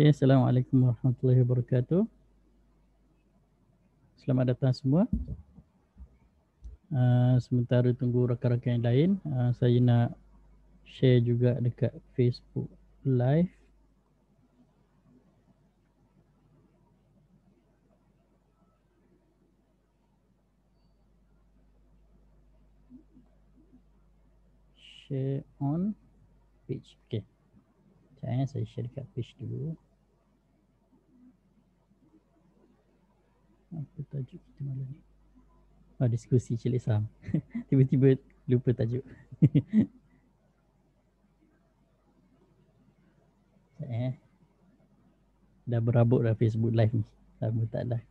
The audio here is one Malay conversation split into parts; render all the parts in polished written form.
Okay, Assalamualaikum warahmatullahi wabarakatuh. Selamat datang semua. Sementara tunggu rakan-rakan yang lain, saya nak share juga dekat Facebook Live. Share on page. Okay. Saya share dekat page dulu. Apa tajuk kita malam ni? Diskusi cilik saham. Tiba-tiba lupa tajuk. Dah berabuk dah Facebook Live ni. Lama tak dah.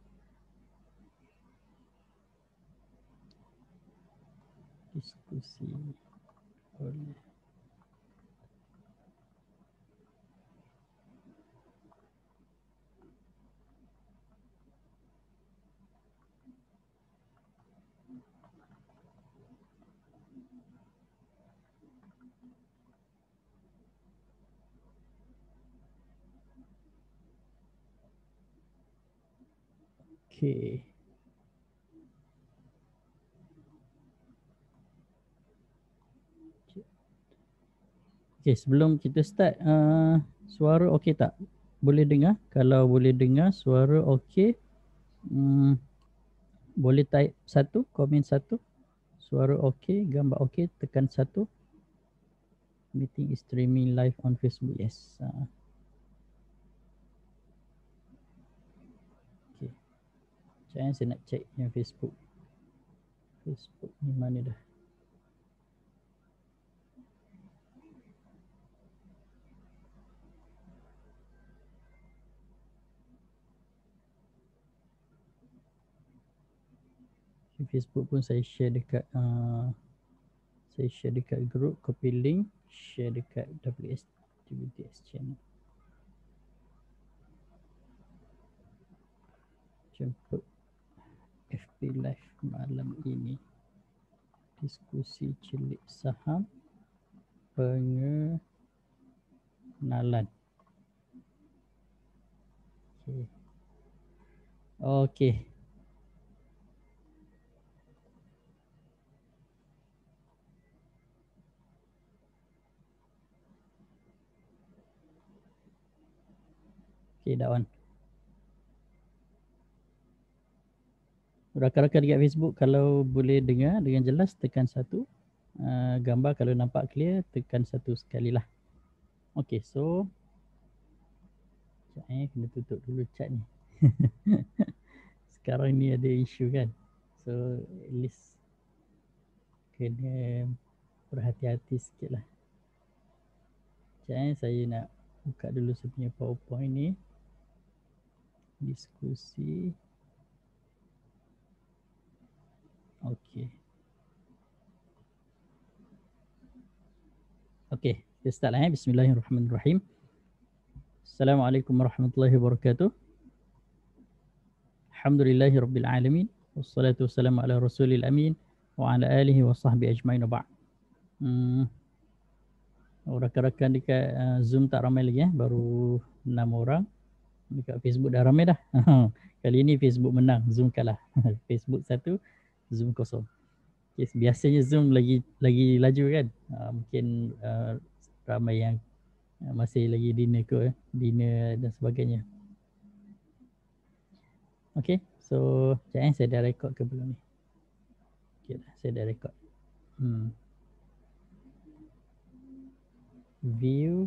Diskusi oleh Okay. Okay, sebelum kita start, suara okey tak? Boleh dengar? Kalau boleh dengar, suara okey, boleh type 1, komen 1. Suara okey, gambar okey, tekan 1. Meeting is streaming live on Facebook. Yes. Okay. Jangan saya nak check yang Facebook. Facebook ni mana dah? Facebook pun saya share dekat group, copy link, share dekat WTS channel. Jemput FB Live malam ini. Diskusi cilik saham pengenalan. Okay. Okay. Okay, dah on. Rakan-rakan dekat Facebook kalau boleh dengar dengan jelas tekan 1. Gambar kalau nampak clear tekan 1 sekali lah. Okay, so kena tutup dulu chat ni. Sekarang ni ada isu kan. So at least kena berhati-hati sikit lah. Saya nak buka dulu saya punya PowerPoint ni. Diskusi. Okay. Okay, kita start lah. Bismillahirrahmanirrahim. Assalamualaikum warahmatullahi wabarakatuh. Alhamdulillahirabbil alamin. Wassalatu wassalamu ala rasulil amin wa ala alihi wa sahbihi ajmain wa ba'd. Rakan-rakan dekat Zoom tak ramai lagi baru 6 orang. Dekat Facebook dah ramai dah. Kali ni Facebook menang, Zoom kalah. Facebook 1, Zoom 0. Okay, biasanya Zoom lagi laju kan. Mungkin ramai yang masih lagi dinner dan sebagainya. Okay, so saya dah record ke belum ni? Okay, saya dah record. View,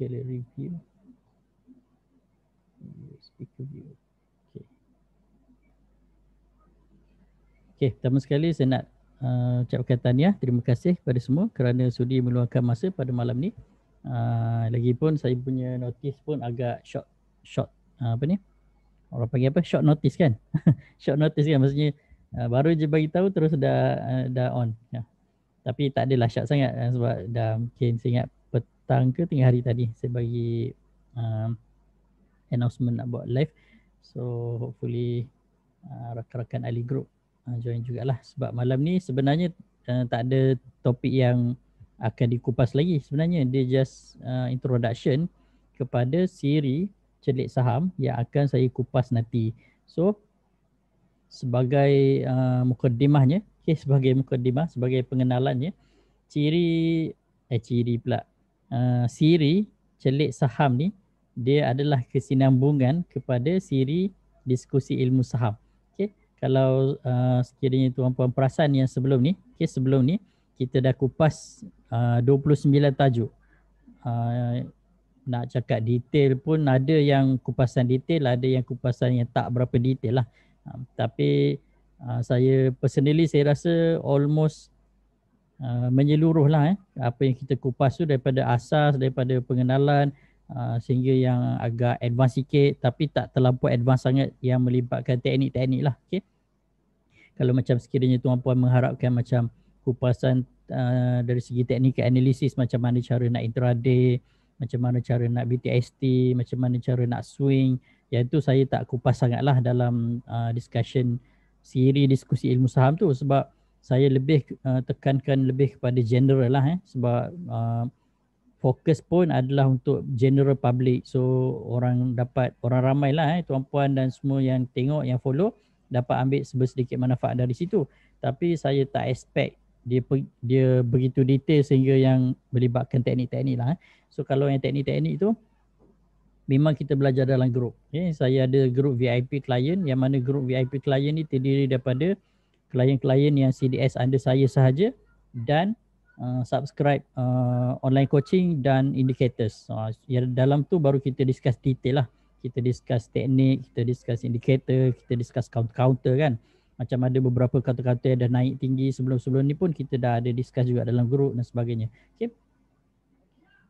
gallery view, speaker view. Okay, pertama sekali saya nak ucapkan tahniah, terima kasih kepada semua kerana sudi meluangkan masa pada malam ni. Lagipun saya punya notice pun agak short apa ni? Orang panggil apa? Short notice kan? Short notice kan, maksudnya baru je bagi tahu terus dah on. Ya. Tapi tak adalah short sangat sebab dah mungkin saya ingat petang ke tengah hari tadi saya bagi announcement nak buat live. So hopefully rakan-rakan ahli group join jugalah sebab malam ni sebenarnya tak ada topik yang akan dikupas lagi. Sebenarnya dia just introduction kepada siri celik saham yang akan saya kupas nanti. So sebagai mukaddimahnya, sebagai mukaddimah, sebagai pengenalannya, ciri pula, siri celik saham ni dia adalah kesinambungan kepada siri diskusi ilmu saham. Okay. Kalau sekiranya tuan-puan perasan yang sebelum ni, sebelum ni kita dah kupas 29 tajuk. Nak cakap detail pun ada yang kupasan detail, ada yang kupasan yang tak berapa detail lah. Tapi saya personally saya rasa almost menyeluruh lah apa yang kita kupas tu, daripada asas, daripada pengenalan sehingga yang agak advance sikit tapi tak terlampau advance sangat yang melibatkan teknik-teknik lah. Okay. Kalau macam sekiranya tuan-puan mengharapkan macam kupasan dari segi teknikal analisis, macam mana cara nak intraday, macam mana cara nak BTST, macam mana cara nak swing, yang itu saya tak kupas sangatlah dalam discussion siri diskusi ilmu saham tu, sebab saya lebih tekankan lebih kepada general lah sebab fokus pun adalah untuk general public. So orang ramai lah tuan-puan dan semua yang tengok, yang follow dapat ambil sedikit manfaat dari situ. Tapi saya tak expect dia begitu detail sehingga yang melibatkan teknik-teknik lah. So kalau yang teknik-teknik tu memang kita belajar dalam grup. Okay. Saya ada grup VIP client, yang mana grup VIP client ni terdiri daripada klien-klien yang CDS under saya sahaja dan subscribe online coaching dan indicators. Yang dalam tu baru kita discuss detail lah. Kita discuss teknik, kita discuss indicator, kita discuss counter kan. Macam ada beberapa kata-kata yang dah naik tinggi sebelum-sebelum ni pun kita dah ada discuss juga dalam grup dan sebagainya. Okay.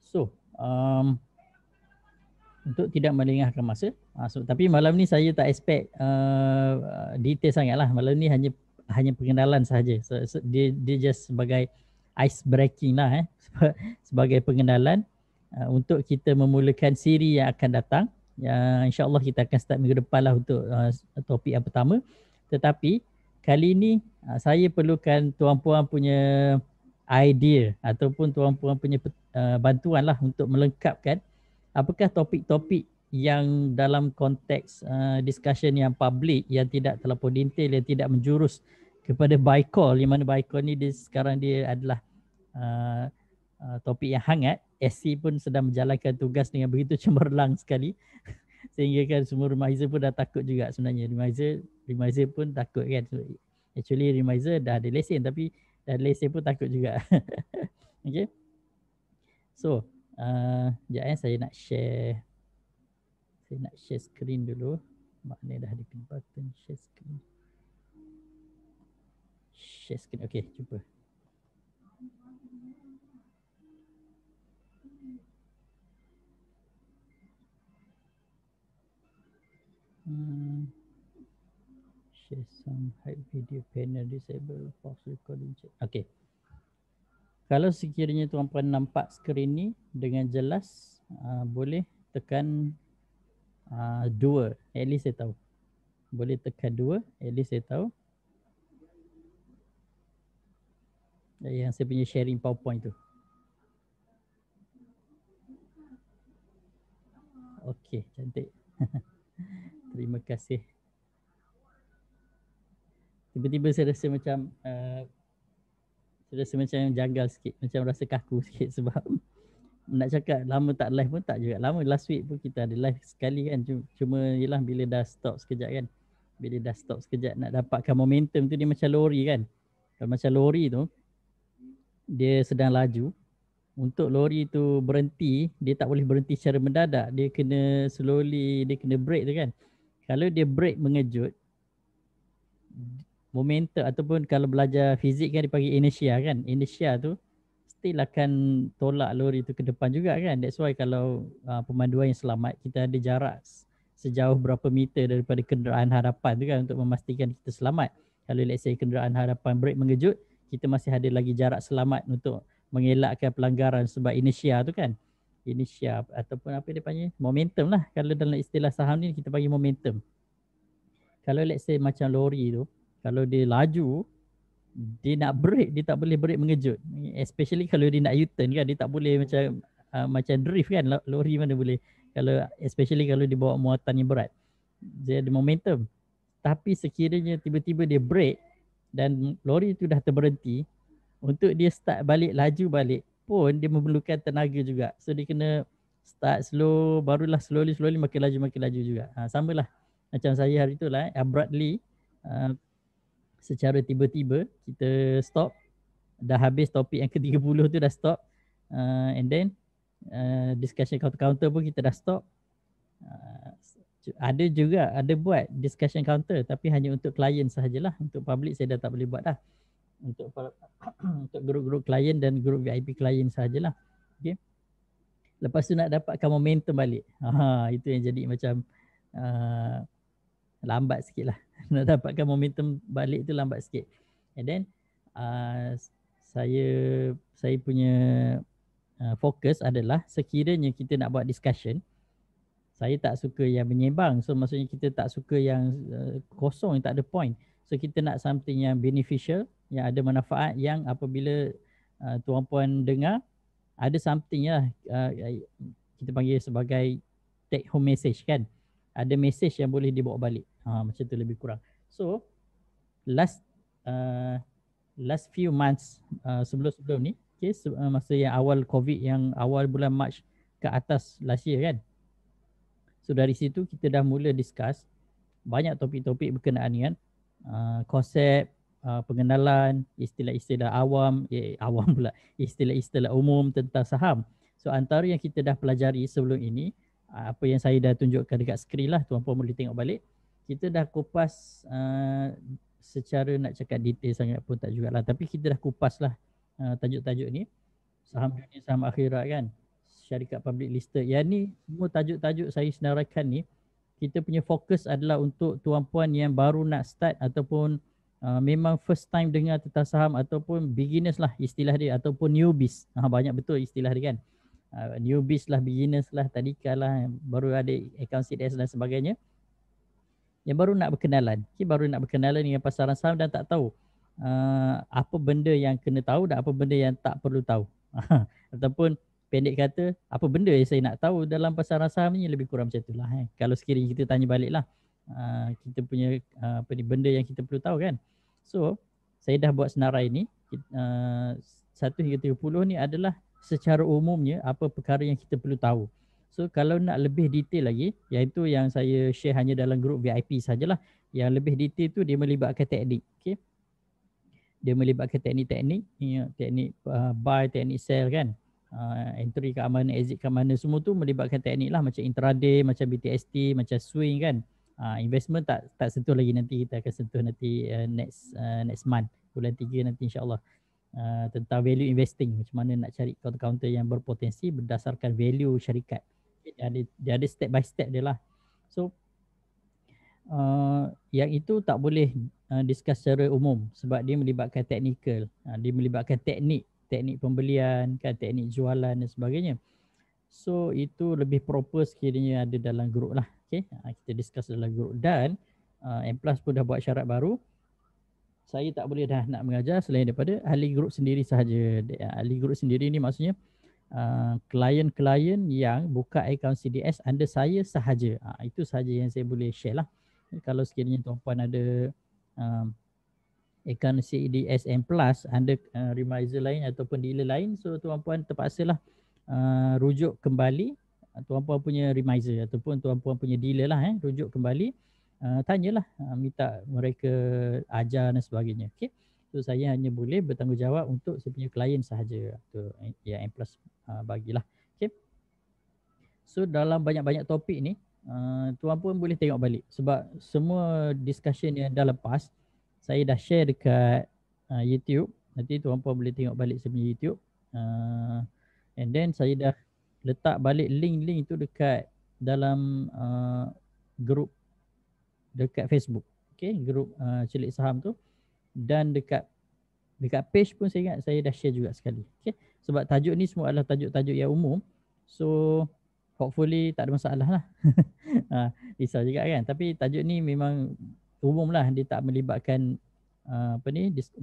So, untuk tidak melengahkan masa, tapi malam ni saya tak expect detail sangat lah. Malam ni hanya pengenalan sahaja. So, dia just sebagai ice breaking lah sebagai pengenalan untuk kita memulakan siri yang akan datang. InsyaAllah kita akan start minggu depan lah untuk topik yang pertama. Tetapi kali ni saya perlukan tuan-puan punya idea ataupun tuan-puan punya bantuan lah untuk melengkapkan apakah topik-topik yang dalam konteks discussion yang public, yang tidak terlalu detail, yang tidak menjurus kepada buy call, yang mana buy call ni sekarang dia adalah topik yang hangat. SC pun sedang menjalankan tugas dengan begitu cemerlang sekali sehingga kan semua remiser pun dah takut juga sebenarnya. Remiser pun takut kan. So, actually remiser dah ada lesen tapi dah ada lesen pun takut juga. Okay. So, sekejap saya nak share. Saya nak share screen dulu. Maknanya dah ada pin button share screen. Share screen. Okay, cuba. Share some hide video panel disable pause recording check. Okay. Kalau sekiranya tuan-puan nampak skrin ni dengan jelas, boleh tekan 2. At least saya tahu. Boleh tekan 2. At least saya tahu. Yang saya punya sharing PowerPoint tu. Okay, cantik. Terima kasih. Tiba-tiba saya rasa macam janggal sikit, macam rasa kaku sikit sebab nak cakap lama tak live pun tak juga lama. Last week pun kita ada live sekali kan, cuma yelah bila dah stop sekejap kan. Bila dah stop sekejap nak dapatkan momentum tu dia macam lori kan. Kalau macam lori tu dia sedang laju, untuk lori tu berhenti, dia tak boleh berhenti secara mendadak, dia kena slowly, dia kena brake tu kan. Kalau dia brake mengejut, momentum ataupun kalau belajar fizik kan dipanggil inertia kan. Inertia tu still akan tolak lori tu ke depan juga kan. That's why kalau pemanduan yang selamat, kita ada jarak sejauh berapa meter daripada kenderaan hadapan tu kan untuk memastikan kita selamat. Kalau let's say kenderaan hadapan brake mengejut, kita masih ada lagi jarak selamat untuk mengelakkan pelanggaran sebab inertia tu kan. Inertia ataupun apa dia panggil? Momentum lah. Kalau dalam istilah saham ni kita panggil momentum. Kalau let's say macam lori tu, kalau dia laju, dia nak brake, dia tak boleh brake mengejut. Especially kalau dia nak U-turn kan, dia tak boleh macam drift kan, lori mana boleh. Kalau especially kalau dia bawa muatan yang berat. Dia ada momentum. Tapi sekiranya tiba-tiba dia break dan lori itu dah terberhenti, untuk dia start balik, laju balik pun dia memerlukan tenaga juga. So dia kena start slow, barulah slowly makin laju juga. Samalah macam saya hari tu lah, abruptly, secara tiba-tiba kita stop, dah habis topik yang ke-30 tu dah stop, and then discussion counter-counter pun kita dah stop. Ada juga, ada buat discussion counter tapi hanya untuk klien sahajalah. Untuk public saya dah tak boleh buat dah. Untuk untuk grup-grup klien dan grup VIP klien sahajalah. Okay. Lepas tu nak dapatkan momentum balik. Itu yang jadi macam lambat sikit lah. Nak dapatkan momentum balik tu lambat sikit. And then saya punya fokus adalah sekiranya kita nak buat discussion, saya tak suka yang menyembang. So maksudnya kita tak suka yang kosong, yang tak ada point. So kita nak something yang beneficial, yang ada manfaat, yang apabila tuan puan dengar, ada something lah, kita panggil sebagai take home message kan. Ada message yang boleh dibawa balik. Macam tu lebih kurang. So last few months sebelum ni, okay, masa yang awal COVID, yang awal bulan Mac ke atas last year kan. So dari situ kita dah mula discuss banyak topik-topik berkenaan dengan konsep, pengenalan, istilah-istilah awam pula, istilah-istilah umum tentang saham. So antara yang kita dah pelajari sebelum ini, apa yang saya dah tunjukkan dekat skrin lah, tuan-puan boleh tengok balik. Kita dah kupas secara nak cakap detail sangat pun tak jugalah, tapi kita dah kupas lah tajuk-tajuk ni. Saham dunia, saham akhirat kan, syarikat public listed. Yang ni semua tajuk-tajuk saya senaraikan ni, kita punya fokus adalah untuk tuan-puan yang baru nak start ataupun memang first time dengar tentang saham, ataupun beginners lah istilah dia, ataupun newbies. Banyak betul istilah dia kan. Newbies lah, beginners lah, tadika lah, baru ada account CDS dan sebagainya. Yang baru nak berkenalan. Baru nak berkenalan dengan pasaran saham dan tak tahu apa benda yang kena tahu dan apa benda yang tak perlu tahu. Ataupun pendek kata, apa benda yang saya nak tahu dalam pasaran saham ni, lebih kurang macam itulah. Kalau sekiranya kita tanya balik lah, kita punya benda yang kita perlu tahu kan. So saya dah buat senarai ni, 1 hingga 30 ni adalah secara umumnya apa perkara yang kita perlu tahu. So kalau nak lebih detail lagi, iaitu yang saya share hanya dalam grup VIP sajalah. Yang lebih detail tu dia melibatkan teknik. Okay? Dia melibatkan teknik-teknik, teknik buy, teknik sell kan. Entry kat mana, exit kat mana, semua tu melibatkan teknik lah, macam intraday, macam BTST, macam swing kan. Investment tak sentuh lagi, nanti kita akan sentuh nanti next month, bulan 3 nanti insyaAllah. Tentang value investing, macam mana nak cari counter-counter yang berpotensi berdasarkan value syarikat. Dia ada step by step dia lah. So yang itu tak boleh discuss secara umum sebab dia melibatkan technical, dia melibatkan teknik pembelian kan, teknik jualan dan sebagainya. So itu lebih proper sekiranya ada dalam grup lah. Okay? Kita discuss dalam grup. Dan M Plus pun dah buat syarat baru. Saya tak boleh dah nak mengajar selain daripada ahli grup sendiri sahaja. Ahli grup sendiri ni maksudnya klien-klien yang buka akaun CDS under saya sahaja. Itu sahaja yang saya boleh share lah. Kalau sekiranya tuan-puan ada akaun CDS M Plus under remiser lain ataupun dealer lain, so tuan-puan terpaksalah rujuk kembali tuan-puan punya remiser ataupun tuan-puan punya dealer lah, rujuk kembali, tanyalah, minta mereka ajar dan sebagainya. Okay? So saya hanya boleh bertanggungjawab untuk saya punya klien sahaja. Tu yang M Plus bagilah. Okay? So dalam banyak-banyak topik ni, tuan pun boleh tengok balik sebab semua discussion yang dah lepas saya dah share dekat YouTube. Nanti tuan puan boleh tengok balik saya punya YouTube. And then saya dah letak balik link-link tu dekat dalam grup dekat Facebook. Okay, grup Celik Saham tu, dan dekat page pun saya ingat saya dah share juga sekali. Okay, sebab tajuk ni semua adalah tajuk-tajuk yang umum. So hopefully tak ada masalah lah. Risau juga kan. Tapi tajuk ni memang umum lah. Dia tak melibatkan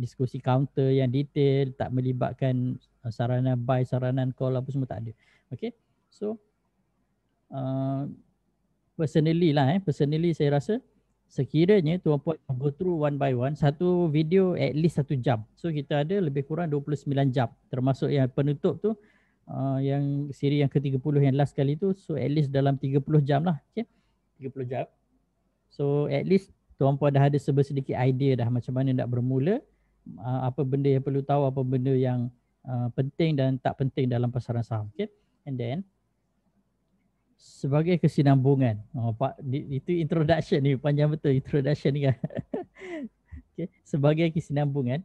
diskusi counter yang detail, tak melibatkan saranan buy, saranan call apa semua, tak ada. Okay. So personally saya rasa sekiranya tuan-puan go through one by one, satu video at least 1 jam. So kita ada lebih kurang 29 jam termasuk yang penutup tu, yang siri yang ke-30 yang last kali tu, so at least dalam 30 jam lah. Okay, 30 jam. So at least tuan-puan dah ada sedikit idea dah macam mana nak bermula, apa benda yang perlu tahu, apa benda yang penting dan tak penting dalam pasaran saham. Okay, and then sebagai kesinambungan, itu introduction ni, panjang betul introduction ni kan. Okay, sebagai kesinambungan,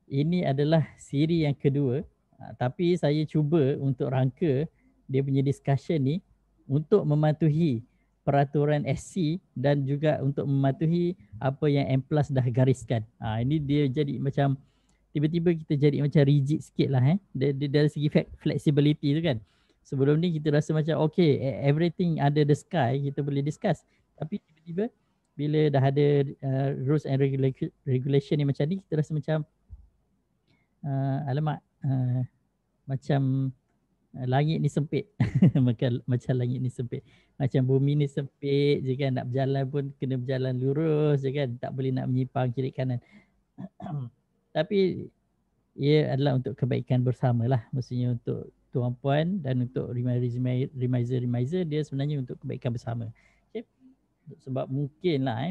ini adalah siri yang kedua, tapi saya cuba untuk rangka dia punya discussion ni untuk mematuhi peraturan SC dan juga untuk mematuhi apa yang M Plus dah gariskan. Ini dia jadi macam tiba-tiba kita jadi macam rigid sikit lah dari segi flexibility tu kan. Sebelum ni kita rasa macam okay, everything under the sky kita boleh discuss. Tapi tiba-tiba bila dah ada rules and regulation ni macam ni, kita rasa macam alamak, macam langit ni sempit. macam langit ni sempit. Macam bumi ni sempit je kan, nak berjalan pun kena berjalan lurus je kan, tak boleh nak menyimpang kiri kanan. Tapi ia adalah untuk kebaikan bersama lah. Maksudnya untuk tuan-puan dan untuk reminder dia sebenarnya untuk kebaikan bersama. Okay. Sebab mungkinlah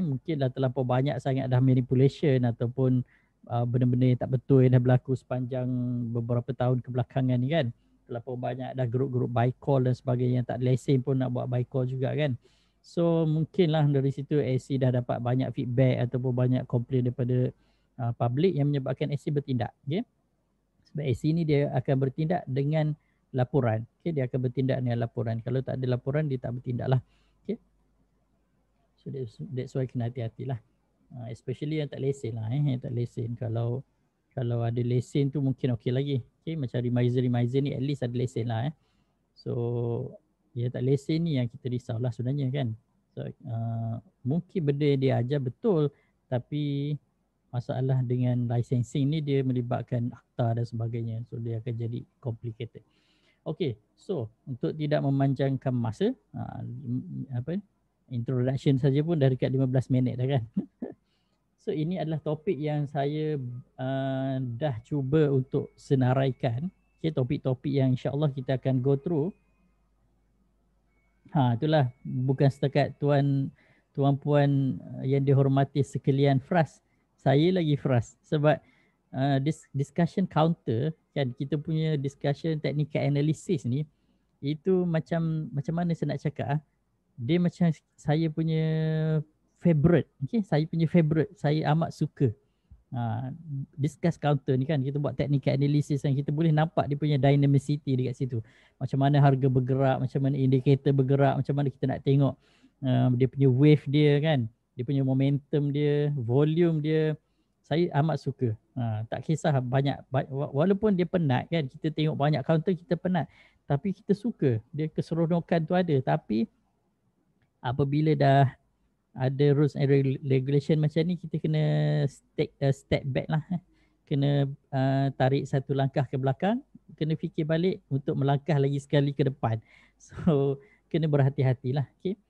terlampau banyak sangat dah manipulation ataupun benda-benda yang tak betul yang dah berlaku sepanjang beberapa tahun kebelakangan ni kan. Terlampau banyak dah grup-grup buy call dan sebagainya, yang tak lesen pun nak buat buy call juga kan. So mungkinlah dari situ SC dah dapat banyak feedback ataupun banyak komplain daripada public yang menyebabkan SC bertindak. Okay. Sebab SC ni dia akan bertindak dengan laporan. Okay, dia akan bertindak dengan laporan. Kalau tak ada laporan, dia tak bertindak lah. Okay. So that's why kena hati-hatilah. Especially yang tak lesen lah. Yang tak lesen. Kalau ada lesen tu mungkin okey lagi. Okay, macam reminder ni at least ada lesen lah. So yang tak lesen ni yang kita risau lah sebenarnya kan. So, mungkin benda yang dia ajar betul, tapi masalah dengan licensing ni dia melibatkan akta dan sebagainya. So dia akan jadi complicated. Okay, so untuk tidak memanjangkan masa, introduction saja pun dah dekat 15 minit dah kan. So ini adalah topik yang saya dah cuba untuk senaraikan. Okay, topik-topik yang insyaAllah kita akan go through. Itulah, bukan setakat tuan-puan yang dihormati sekalian frust. Saya lagi frust sebab discussion counter kan, kita punya discussion technical analysis ni, itu macam mana saya nak cakap, dia macam saya punya favorite. Okay, saya punya favorite, saya amat suka discuss counter ni kan. Kita buat technical analysis yang kita boleh nampak dia punya dynamicity dekat situ, macam mana harga bergerak, macam mana indikator bergerak, macam mana kita nak tengok dia punya wave dia kan, dia punya momentum dia, volume dia. Saya amat suka. Tak kisah banyak, walaupun dia penat kan, kita tengok banyak counter kita penat, tapi kita suka dia, keseronokan tu ada. Tapi apabila dah ada rules and regulation macam ni, kita kena take a step back lah. Kena tarik satu langkah ke belakang, kena fikir balik untuk melangkah lagi sekali ke depan. So kena berhati-hatilah. Okay.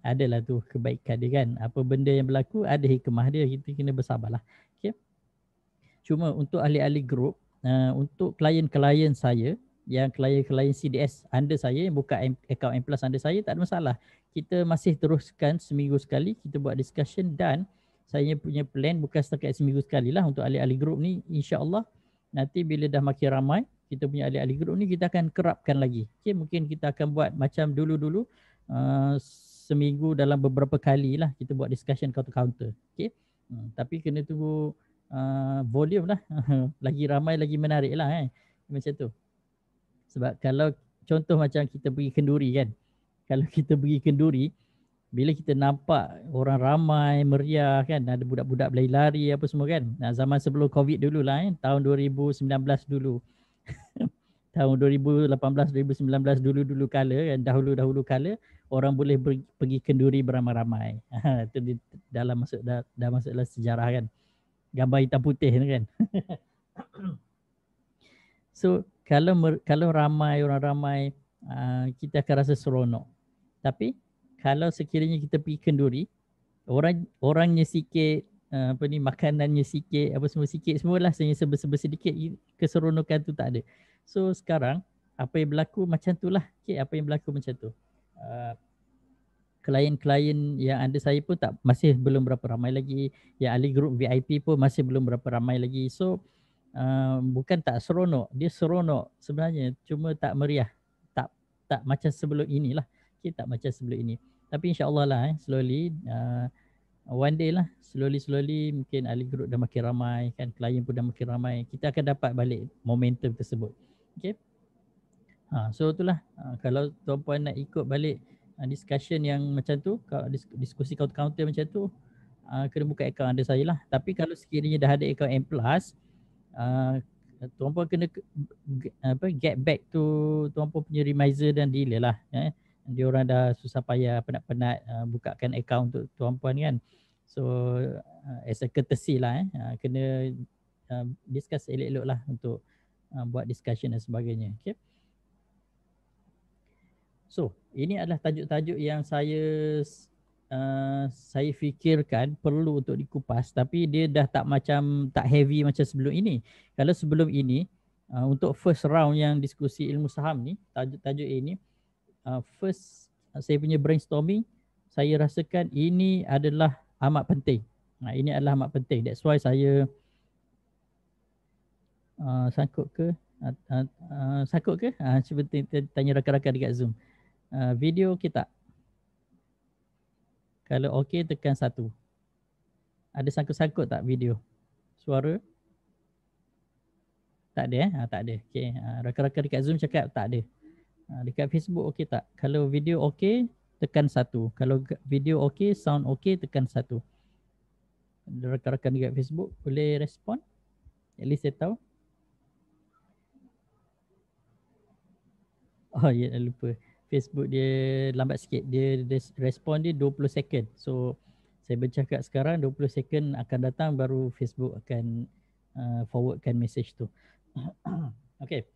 Adalah tu kebaikan dia kan. Apa benda yang berlaku ada hikmah dia, kita kena bersabarlah. Okay. Cuma untuk ahli-ahli grup, untuk klien-klien saya, yang klien-klien CDS under saya, yang buka account M Plus under saya, tak ada masalah. Kita masih teruskan seminggu sekali kita buat discussion, dan saya punya plan bukan setakat seminggu sekali lah untuk ahli-ahli grup ni. InsyaAllah nanti bila dah makin ramai kita punya ahli-ahli grup ni, kita akan kerapkan lagi. Okay, mungkin kita akan buat macam dulu-dulu, seminggu dalam beberapa kali lah kita buat discussion counter-counter. Okay. Tapi kena tunggu volume lah. Lagi ramai lagi menarik lah macam tu. Sebab kalau contoh macam kita pergi kenduri kan, kalau kita pergi kenduri, bila kita nampak orang ramai meriah kan, ada budak-budak berlari-lari apa semua kan, zaman sebelum COVID dulu lah tahun 2019 dulu tahun 2018 2019 dulu kala kan, dahulu kala orang boleh pergi kenduri beramai-ramai. Itu dah masuk dalam sejarah kan, gambar hitam putih kan. So kalau ramai, orang ramai, kita akan rasa seronok. Tapi kalau sekiranya kita pergi kenduri, orangnya sikit, makanannya sikit, apa semua sikit semualah, serba sedikit, keseronokan tu tak ada. So sekarang apa yang berlaku macam tu lah. Okay, apa yang berlaku macam tu. Klien-klien yang ada saya pun masih belum berapa ramai lagi. Yang ahli grup VIP pun masih belum berapa ramai lagi. So bukan tak seronok, dia seronok sebenarnya, cuma tak meriah, tak macam sebelum inilah. Okay, tak macam sebelum ini. Tapi insya-Allah lah slowly, one day lah, slowly mungkin ahli grup dah makin ramai kan, klien pun dah makin ramai, kita akan dapat balik momentum tersebut. Okay. So itulah, kalau tuan-puan nak ikut balik discussion yang macam tu, diskusi counter macam tu, kena buka akaun ada saya lah. Tapi kalau sekiranya dah ada akaun M+, tuan-puan kena get back to tuan-puan punya reminder dan dealer lah. Dia orang dah susah payah penat-penat bukakan akaun untuk tuan-puan kan. So as a courtesy lah, kena discuss elok-elok lah untuk buat discussion dan sebagainya. Okay. So ini adalah tajuk-tajuk yang saya fikirkan perlu untuk dikupas, tapi dia dah tak heavy macam sebelum ini. Kalau sebelum ini untuk first round yang diskusi ilmu saham ni, tajuk-tajuk ini, first saya punya brainstorming, saya rasakan ini adalah amat penting. Ini adalah amat penting. That's why saya sangkut ke? Sangkut ke? Cuba tanya rakan-rakan dekat Zoom. Video okey tak? Kalau okey tekan 1. Ada sangkut-sangkut tak video? Suara? Tak ada tak ada. Okey. Rakan-rakan dekat Zoom cakap tak ada. Dekat Facebook okey tak? Kalau video okey tekan 1. Kalau video okey, sound okey, tekan 1. Rakan-rakan dekat Facebook boleh respon? At least saya tahu. Oh ya, lupa. Facebook dia lambat sikit. Dia respon dia 20 second. So saya bercakap sekarang, 20 second akan datang baru Facebook akan forwardkan message tu. Okay.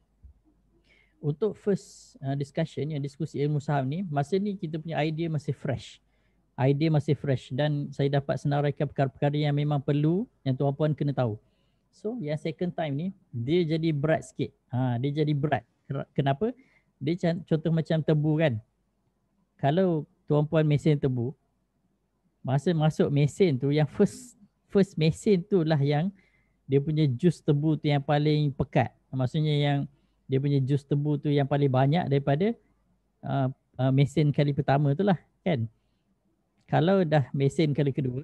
Untuk first discussion, yang diskusi ilmu saham ni, masa ni kita punya idea masih fresh. Idea masih fresh dan saya dapat senaraikan perkara-perkara yang memang perlu, yang tuan-puan kena tahu. So yang second time ni, dia jadi berat sikit. Dia jadi berat. Kenapa? Dia contoh macam tebu kan. Kalau tuan-puan mesin tebu, masa masuk mesin tu, yang first mesin tu lah yang dia punya jus tebu tu yang paling pekat. Maksudnya yang dia punya jus tebu tu yang paling banyak daripada mesin kali pertama tu lah kan. Kalau dah mesin kali kedua,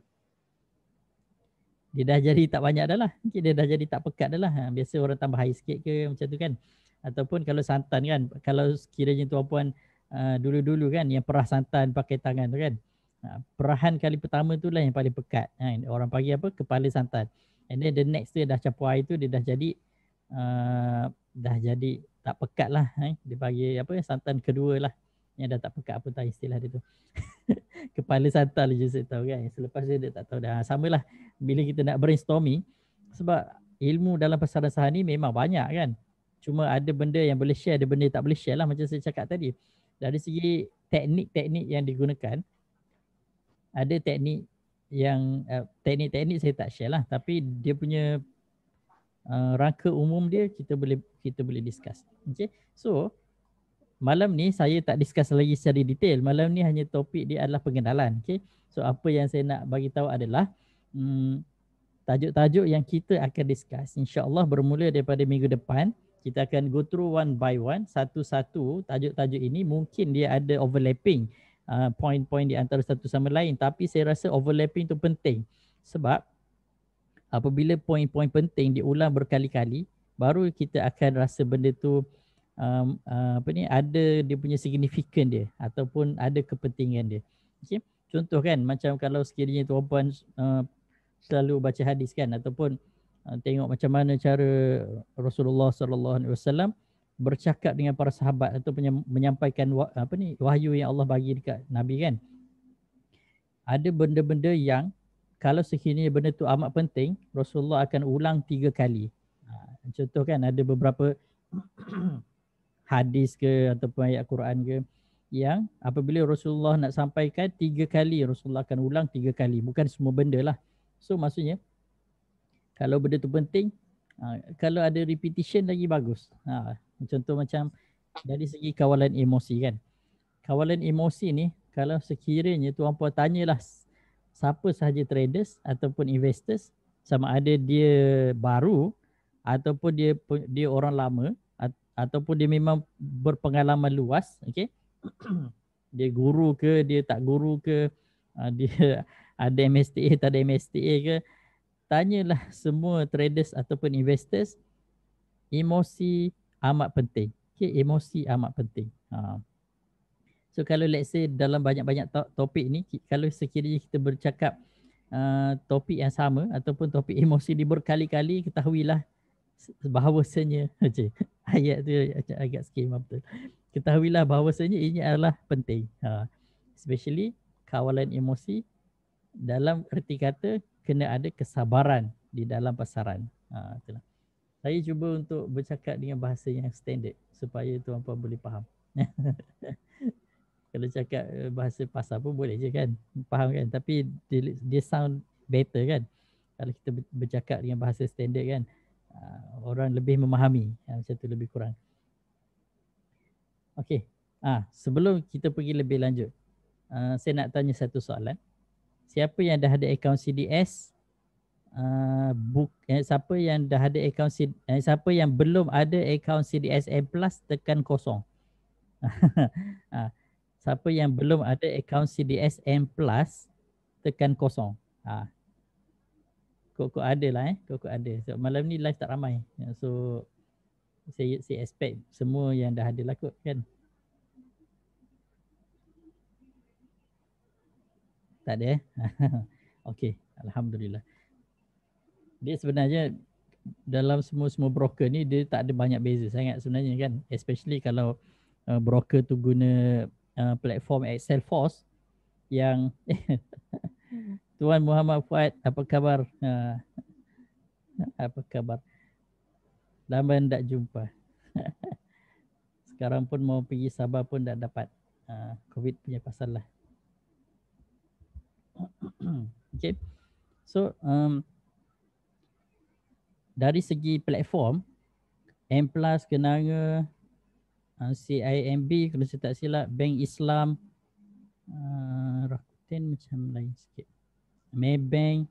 dia dah jadi tak banyak dah lah. Dia dah jadi tak pekat dah lah. Biasa orang tambah air sikit ke macam tu kan. Ataupun kalau santan kan, kalau sekiranya tuan-puan dulu-dulu kan yang perah santan pakai tangan tu kan, perahan kali pertama tu lah yang paling pekat. Orang panggil apa? Kepala santan. And then the next tu dah campur air tu, dia dah jadi tak pekat lah. Dia bagi apa, santan kedua lah yang dah tak pekat, apa tak istilah dia tu. Kepala santan je saya tahu kan. Selepas dia tak tahu dah. Sama lah bila kita nak brainstorming, sebab ilmu dalam pasaran saham ni memang banyak kan. Cuma ada benda yang boleh share, ada benda yang tak boleh share lah, macam saya cakap tadi. Dari segi teknik-teknik yang digunakan, ada teknik yang teknik-teknik saya tak share lah, tapi dia punya rangka umum dia kita boleh discuss. Okay. So malam ni saya tak discuss lagi secara detail. Malam ni hanya topik dia adalah pengenalan. Okay. So apa yang saya nak bagi tahu adalah tajuk-tajuk yang kita akan discuss. InsyaAllah bermula daripada minggu depan. Kita akan go through one by one. Satu-satu tajuk-tajuk ini mungkin dia ada overlapping. Point-point di antara satu sama lain. Tapi saya rasa overlapping tu penting. Sebab apabila point-point penting diulang berkali-kali, baru kita akan rasa benda tu ada dia punya signifikan dia ataupun ada kepentingan dia. Okay? Contoh kan, macam kalau sekiranya tuan-puan selalu baca hadis kan, ataupun tengok macam mana cara Rasulullah SAW bercakap dengan para sahabat ataupun menyampaikan wahyu yang Allah bagi dekat Nabi kan. Ada benda-benda yang kalau sekiranya benda tu amat penting, Rasulullah akan ulang 3 kali. Contoh kan, ada beberapa hadis ke ataupun ayat Quran ke, yang apabila Rasulullah nak sampaikan 3 kali, Rasulullah akan ulang 3 kali. Bukan semua benda lah. So maksudnya kalau benda tu penting, kalau ada repetition lagi bagus. Contoh macam dari segi kawalan emosi kan. Kawalan emosi ni kalau sekiranya tuan puan tanyalah siapa sahaja traders ataupun investors, sama ada dia baru ataupun dia orang lama ataupun dia memang berpengalaman luas, okey. Dia guru ke, dia tak guru ke, dia ada MSTA tak ada MSTA ke, tanyalah semua traders ataupun investors, emosi amat penting. Okay, emosi amat penting. So kalau let's say dalam banyak-banyak topik ni, kalau sekiranya kita bercakap topik yang sama ataupun topik emosi ni berkali-kali, ketahuilah bahawasanya ayat tu agak skema betul. Ketahuilah bahawasanya ini adalah penting. Especially kawalan emosi, dalam erti kata kena ada kesabaran di dalam pasaran. Itulah. Saya cuba untuk bercakap dengan bahasa yang standard supaya tuan-puan boleh faham. Kalau cakap bahasa pasar pun boleh je kan, faham kan, tapi dia sound better kan kalau kita bercakap dengan bahasa standard kan. Orang lebih memahami, macam tu lebih kurang. Okey, sebelum kita pergi lebih lanjut, saya nak tanya satu soalan. Siapa yang dah ada akaun CDS, siapa yang dah ada akaun siapa yang belum ada akaun CDS M+ tekan kosong. Siapa yang belum ada akaun CDS M+ tekan kosong. Kok ada lah kok ada. So, malam ni live tak ramai. So saya expect semua yang dah ada lah kot kan. Tak ada Okey, alhamdulillah. Dia sebenarnya dalam semua broker ni dia tak ada banyak beza sangat sebenarnya kan. Especially kalau broker tu guna platform Excelforce yang Tuan Muhammad Fuad, apa khabar? Apa khabar? Lama tak jumpa. Sekarang pun mau pergi Sabah pun tak dapat. COVID punya pasal lah. Okay. So dari segi platform, M+ Kenanga, CIMB kalau saya tak silap, Bank Islam, Rakuten macam lain sikit, Maybank,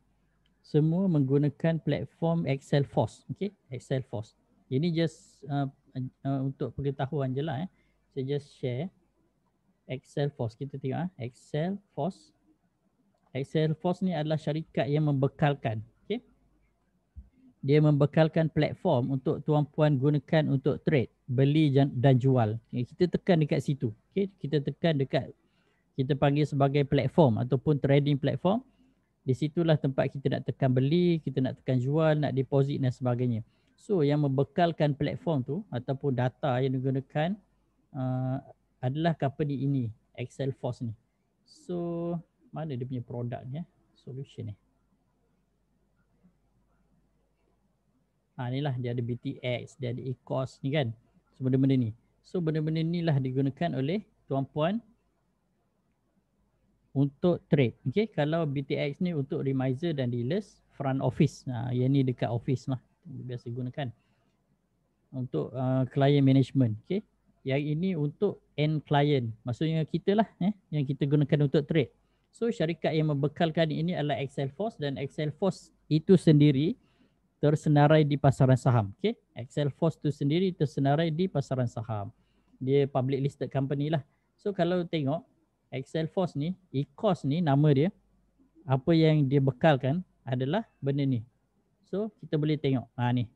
semua menggunakan platform Excelforce. Okay, Excelforce. Ini just untuk pengetahuan je lah. Saya just share Excelforce. Kita tengok Excelforce. Excelforce ni adalah syarikat yang membekalkan. Okay, dia membekalkan platform untuk tuan-puan gunakan untuk trade, beli dan jual. Okay, kita tekan dekat situ. Okay, kita tekan dekat, kita panggil sebagai platform ataupun trading platform. Di situlah tempat kita nak tekan beli, kita nak tekan jual, nak deposit dan sebagainya. So yang membekalkan platform tu ataupun data yang digunakan adalah company ini, Excelforce ni. So mana dia punya produk ni solution ni. Inilah dia ada BTX, dia ada ECOS ni kan. So benda-benda ni. So benda-benda ni lah digunakan oleh tuan-puan untuk trade. Okay, kalau BTX ni untuk remiser dan dealers, front office. Yang ni dekat office lah biasa gunakan. Untuk client management. Okay, yang ini untuk end client. Maksudnya kita lah yang kita gunakan untuk trade. So syarikat yang membekalkan ini adalah Excelforce, dan Excelforce itu sendiri tersenarai di pasaran saham. Okay, Excelforce itu sendiri tersenarai di pasaran saham. Dia public listed company lah. So kalau tengok Excelforce ni, ECOS ni nama dia, apa yang dia bekalkan adalah benda ni. So kita boleh tengok ni.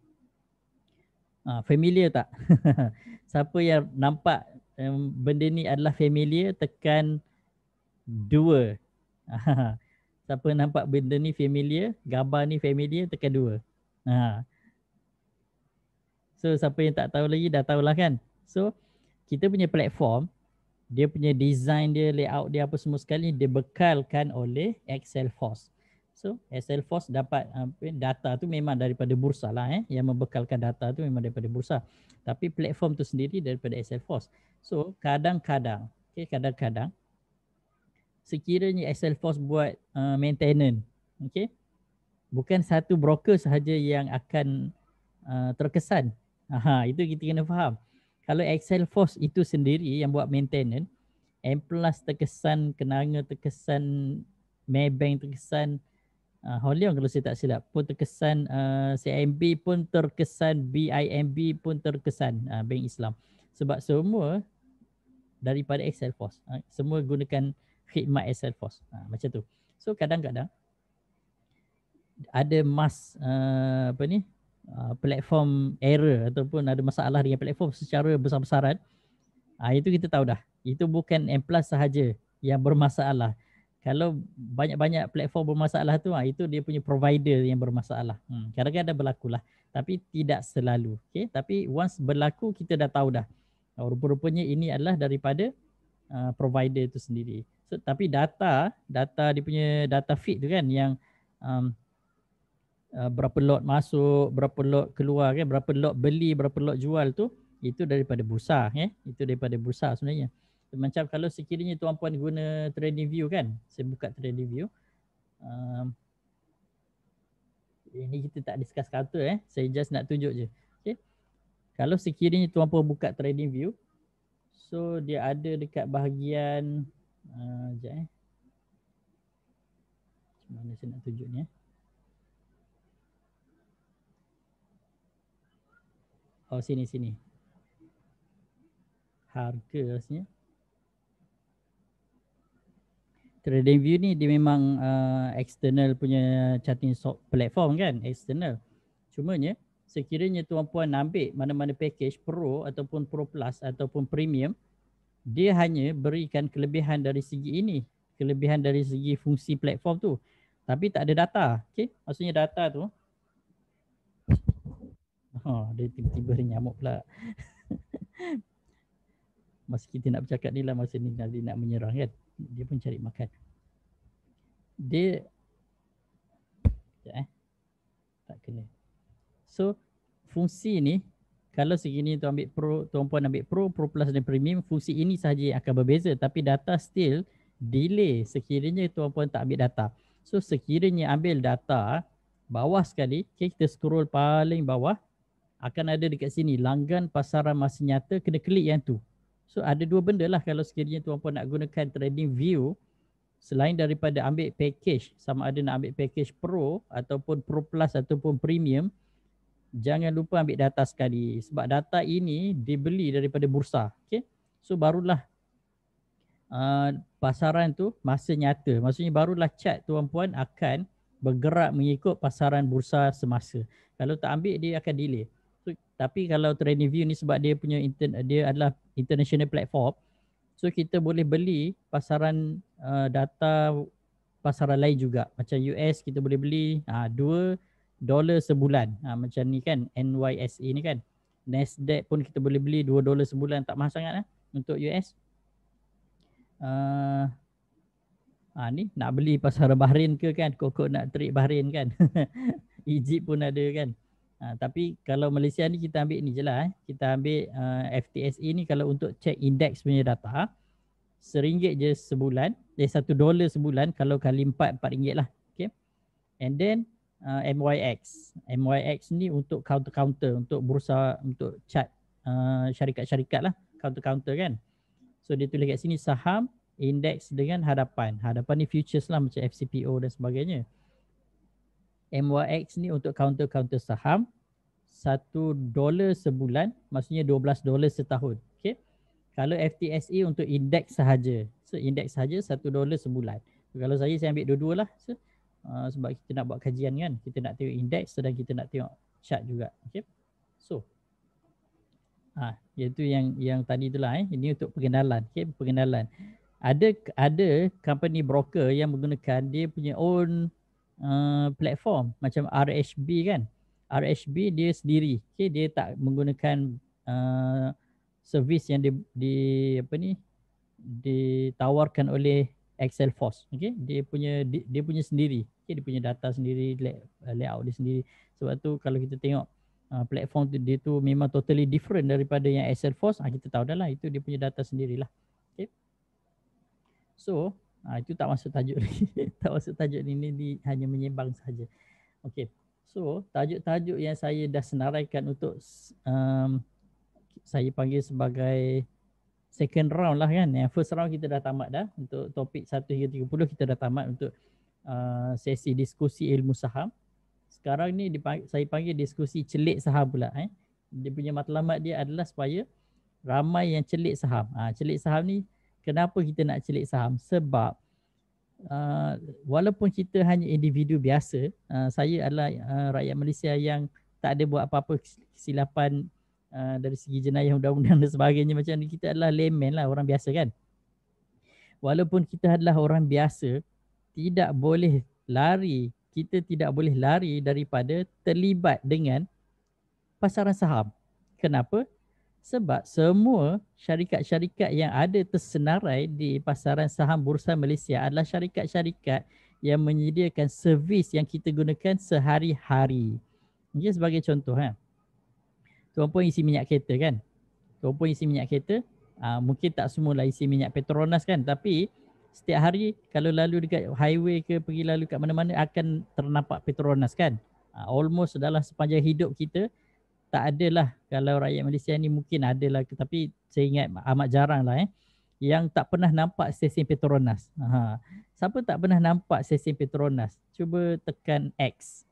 Familiar tak? Siapa yang nampak benda ni adalah familiar, tekan 2. Siapa nampak benda ni familiar, gambar ni familiar, tekan 2. So siapa yang tak tahu lagi dah tahulah kan. So kita punya platform, dia punya design dia, layout dia, apa semua sekali dibekalkan oleh Excelforce. So Excelforce dapat data tu memang daripada bursa lah. Yang membekalkan data tu memang daripada bursa. Tapi platform tu sendiri daripada Excelforce. So kadang-kadang Okay, kadang-kadang sekiranya Excelforce buat maintenance, okay, bukan satu broker sahaja yang akan terkesan. Itu kita kena faham. Kalau Excelforce itu sendiri yang buat maintenance, M Plus terkesan, Kenanga terkesan, Maybank terkesan, Hong Leong kalau saya tak silap pun terkesan, CIMB pun terkesan, BIMB pun terkesan, Bank Islam. Sebab semua daripada Excelforce. Semua gunakan khidmat Excelforce. Macam tu. So kadang-kadang ada platform error ataupun ada masalah dengan platform secara besar-besaran, itu kita tahu dah. Itu bukan M Plus sahaja yang bermasalah. Kalau banyak-banyak platform bermasalah tu, itu dia punya provider yang bermasalah. Kadang-kadang berlaku lah. Tapi tidak selalu. Okay? Tapi once berlaku, kita dah tahu dah. Rupa-rupanya ini adalah daripada provider itu sendiri. So, tapi data dia punya data feed tu kan yang berapa lot masuk, berapa lot keluar kan, berapa lot beli, berapa lot jual tu, itu daripada bursa itu daripada bursa sebenarnya. Macam kalau sekiranya tuan-puan guna TradingView kan, saya buka TradingView. Ini kita tak discuss counter saya just nak tunjuk je. Okay. Kalau sekiranya tuan-puan buka TradingView, so dia ada dekat bahagian sekejap macam mana saya nak tunjuk ni Oh sini. Harga rasanya. TradingView ni dia memang external punya charting platform kan, external. Cumanya sekiranya tuan-puan ambil mana-mana package Pro ataupun Pro Plus ataupun Premium, dia hanya berikan kelebihan dari segi ini, kelebihan dari segi fungsi platform tu. Tapi tak ada data. Okay? Maksudnya data tu, dia tiba-tiba dia nyamuk pula. Masa kita nak bercakap ni lah, masa ni dia nak menyerang kan. Dia pun cari makan. Dia tak kena. So fungsi ni kalau segini tu ambil Pro, tuan-puan ambil Pro Plus dan Premium, fungsi ini sahaja yang akan berbeza, tapi data still delay sekiranya tuan-puan tak ambil data. So sekiranya ambil data, bawah sekali, okay, kita scroll paling bawah, akan ada dekat sini langgan pasaran masa nyata, kena klik yang tu. So ada dua benda lah kalau sekiranya tuan-puan nak gunakan TradingView, selain daripada ambil package, sama ada nak ambil package Pro ataupun Pro Plus ataupun Premium, jangan lupa ambil data sekali sebab data ini dibeli daripada bursa. Okay? So barulah pasaran tu masa nyata. Maksudnya barulah chart tuan-puan akan bergerak mengikut pasaran bursa semasa. Kalau tak ambil dia akan delay. So, tapi kalau TradingView ni sebab dia punya dia adalah international platform, so kita boleh beli pasaran data pasaran lain juga. Macam US kita boleh beli $2 sebulan. Macam ni kan, NYSE ni kan. Nasdaq pun kita boleh beli $2 sebulan, tak mahal sangat untuk US. Ni nak beli pasaran Bahrain ke kan, kokok nak trade Bahrain kan. Egypt pun ada kan. Tapi kalau Malaysia ni kita ambil ni je lah. Kita ambil FTSE ni kalau untuk check index punya data, RM1 je sebulan, $1 sebulan, kalau kali 4 RM4 lah. Okay. And then MYX. MYX ni untuk counter-counter, untuk bursa, untuk chart syarikat-syarikat lah, counter-counter kan. So dia tulis kat sini saham, indeks dengan hadapan. Hadapan ni futures lah macam FCPO dan sebagainya. MYX ni untuk counter-counter saham, $1 sebulan, maksudnya $12 setahun. Okay. Kalau FTSE untuk indeks sahaja. So indeks sahaja $1 sebulan. So, kalau saya ambil dua-dua lah. So, sebab kita nak buat kajian kan. Kita nak tengok indeks dan kita nak tengok chart juga. Okay. So iaitu yang tadi itulah ini untuk pengenalan. Okay, pengenalan. Ada company broker yang menggunakan dia punya own platform macam RHB kan. RHB dia sendiri. Okay, dia tak menggunakan servis yang ditawarkan oleh Excelforce. Okay, dia punya sendiri. Okay, dia punya data sendiri, layout dia sendiri. Sebab tu kalau kita tengok platform tu, dia tu memang totally different daripada yang Excelforce, kita tahu dah lah itu dia punya data sendirilah. Okay. So itu tak masuk tajuk lagi. Tak masuk tajuk ni hanya menyembang saja. Okey. So tajuk-tajuk yang saya dah senaraikan untuk saya panggil sebagai second round lah kan. Yang first round kita dah tamat dah. Untuk topik 1 hingga 30 kita dah tamat untuk sesi diskusi ilmu saham. Sekarang ni saya panggil diskusi celik saham pula. Dia punya matlamat dia adalah supaya ramai yang celik saham. Celik saham ni, kenapa kita nak celik saham? Sebab walaupun kita hanya individu biasa, saya adalah rakyat Malaysia yang tak ada buat apa-apa kesilapan dari segi jenayah undang-undang dan sebagainya, macam ni. Kita adalah layman lah, orang biasa kan. Walaupun kita adalah orang biasa, tidak boleh lari, kita tidak boleh lari daripada terlibat dengan pasaran saham. Kenapa? Sebab semua syarikat-syarikat yang ada tersenarai di pasaran saham Bursa Malaysia adalah syarikat-syarikat yang menyediakan servis yang kita gunakan sehari-hari. Ini sebagai contoh. Tuan Puan isi minyak kereta kan? Tuan Puan isi minyak kereta, mungkin tak semualah isi minyak Petronas kan, tapi setiap hari kalau lalu dekat highway ke, pergi lalu kat mana-mana akan ternampak Petronas kan? Almost dalam sepanjang hidup kita tak adalah, kalau rakyat Malaysia ni mungkin adalah, tapi saya ingat amat jarang lah yang tak pernah nampak stesen Petronas. Siapa tak pernah nampak stesen Petronas? Cuba tekan X.